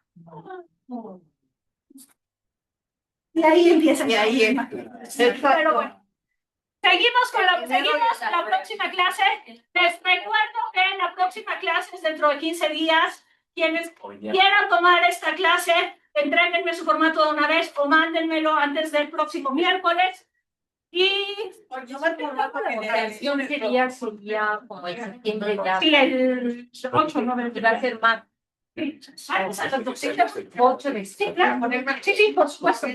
Y ahí empieza. Y ahí Pero bueno, seguimos con la próxima clase. Les recuerdo que en la próxima clase es dentro de 15 días. Quienes quieran tomar esta clase, entréguenme su formato de una vez o mándenmelo antes del próximo miércoles. Y yo me acuerdo que la canción sería como en septiembre ya. sí, el 8, 9 Va a ser más. Sí, 8 de sí, claro. Sí, por supuesto.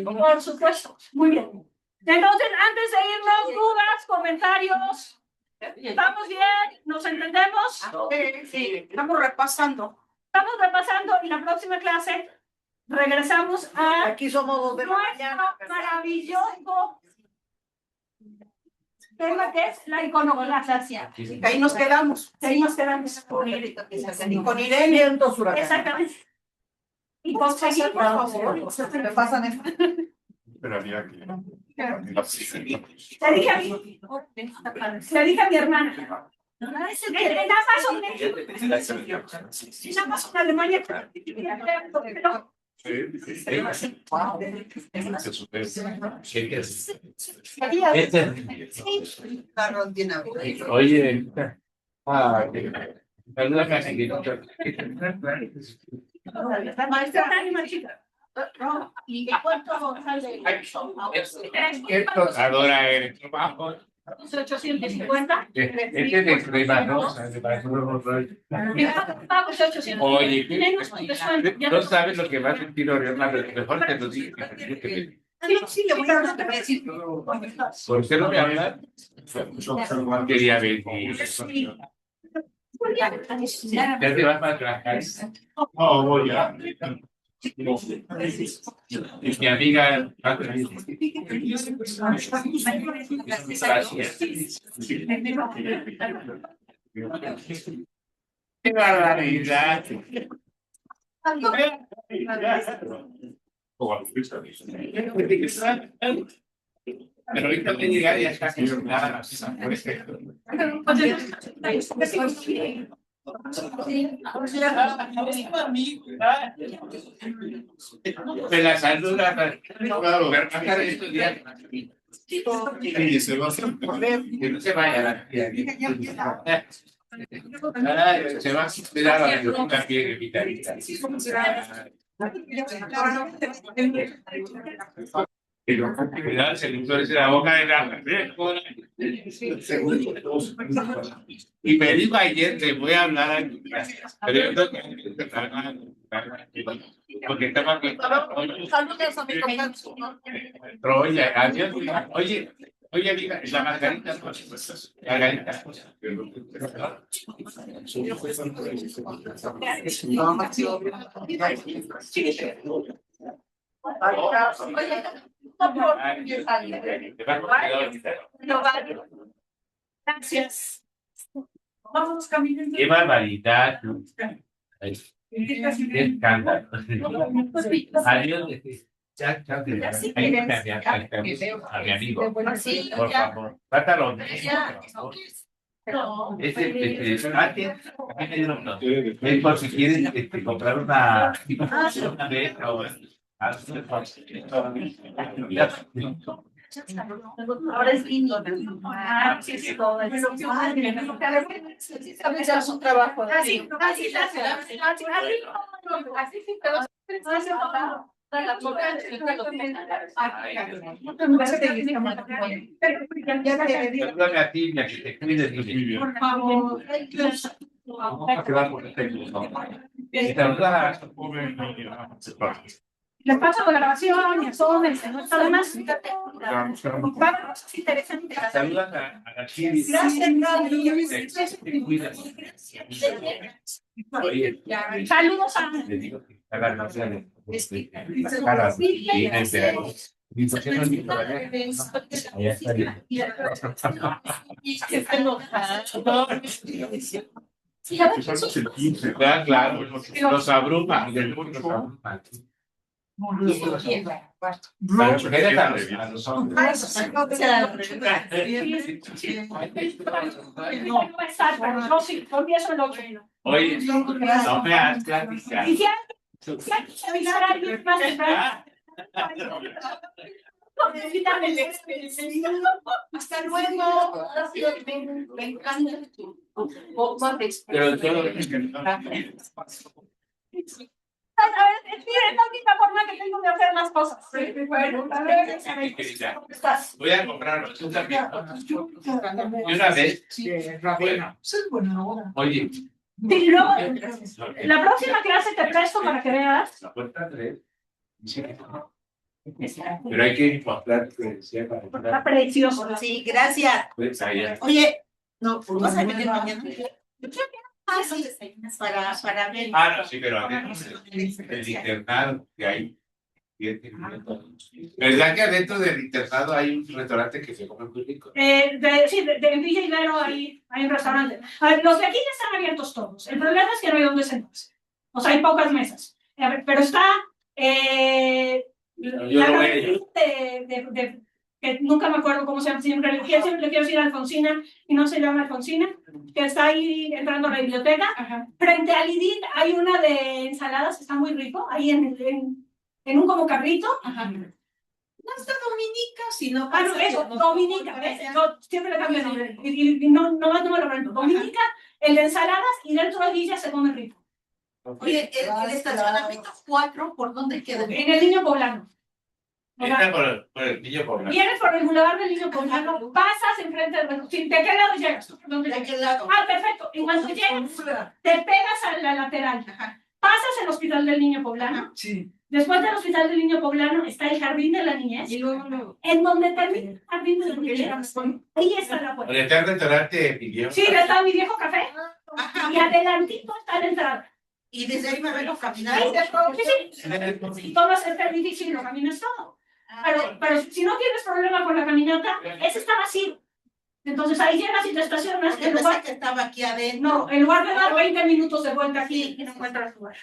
Por supuesto. Muy bien. Entonces, antes de irnos, dudas, comentarios. ¿Estamos bien? ¿Nos entendemos? Sí, estamos repasando. Estamos repasando y la próxima clase regresamos a aquí somos dos de la nuestro mañana. maravilloso tema que es la iconoclasia. Ahí nos quedamos. Ahí nos quedamos. Con Irene. Vientos huracanes. Exactamente. Y conseguir, por favor. Me pasan esto. Pero había que. Le dije a mi hermana. Nada más en Alemania. Oye, salúdame a ¿Y cuánto sale? Qué tocadora eres, trabajo. 850. Este es de crema, ¿no? Oye, no sabes lo que va a sentir Oriana, pero mejor te lo digo. Sí, le voy a decir. ¿Por qué no me hablas? Quería ver. Ya te vas para trabajar. No, voy a. Mi amiga. Qué barbaridad. Pero ahorita me llega y ya está nada. Me la saluda. Y se va a hacer. Que no se vaya la tía. Se va a esperar a la también evitarita. Cuidado, se le endurece la boca de la. Y me dijo ayer, te voy a hablar a tu casa. Pero yo tengo que. Porque estaba. Saludos a mi compañero. Troya, adiós. Oye, diga, la margarita. Margarita. Gracias. Vamos caminando. Qué barbaridad. Qué escándalo. Adiós. Chao, chao. A mi amigo. Por favor. Trátalo. Es por si quieres comprar una beca o Ahora es lindo. Sí, sí, todo. Es un trabajo. Así, Salúdame a ti, que te cuides. por favor. Vamos a quedar por este gusto. Y saluda a su pobre niño. Les paso la grabación y a todos, no está de más. Vamos, interesante. Saludan a la Chiri. Gracias, Te cuidas. Oye, saludos a. le digo que hagan más de caras y enteros. ¿Y por qué no es mi todavía? Allá está bien. Claro, los abruma. Los abruma. Para mujeres a los hombres. No, sí, confieso lo que no. Oye, no me has platicado. Y si hay que avisar a alguien más temprano. Hasta luego. Me encanta tu forma de Pero todo lo Es la única forma que tengo de hacer las cosas. Bueno, ¿cómo estás? voy a comprarlo. Tú también. Y una vez. Bueno, oye. Y luego, la próxima clase te presto para que veas. La puerta 3. Pero hay que encontrar credencial para Está entrar. precioso. Sí, gracias. Pues allá. Oye, no, ¿vas a venir mañana? Sí, para ver. Ah, no, sí, pero adentro del internado que hay. ¿Verdad que adentro del internado hay un restaurante que se come muy rico? Sí, en Villa Ibero hay un restaurante. A ver, los de aquí ya están abiertos todos. El problema es que no hay dónde sentarse. O sea, hay pocas mesas. A ver, pero está Yo la lo calle veo. que nunca me acuerdo cómo se llama, siempre le quiero decir Alfonsina y no se llama Alfonsina, que está ahí entrando a la biblioteca. Frente al IDIT hay una de ensaladas que está muy rico, ahí en un como carrito. No está Dominica, sino Ah, no, eso, Dominica, ¿ves? Yo siempre le cambio el nombre y no me lo aprendo. Dominica, el de ensaladas y dentro de Villa se come rico. Oye, el estacionamiento 4, ¿por dónde queda? En el Niño Poblano. O sea, Entra por el niño poblano. vienes por el bulevar del Niño Poblano, pasas enfrente del... ¿De qué lado llegas? ¿Dónde ¿De llegas? qué lado? Ah, perfecto. En cuanto llegas, te pegas a la lateral. Pasas el Hospital del Niño Poblano. Sí. Después del Hospital del Niño Poblano está el Jardín de la Niñez. Y luego, en donde termina el Jardín de la Niñez, ahí está la puerta. Donde está el restaurante pidió. Sí, está mi viejo café. Y adelantito está la entrada. Y desde ahí me vengo caminando. Sí, sí. Y tomas el edificio y lo caminas todo. Pero si no tienes problema con la caminata, ese está vacío. Entonces ahí llegas y te estacionas. Yo pensé que estaba aquí adentro. No, en lugar de dar 20 minutos de vuelta aquí, no encuentras lugar.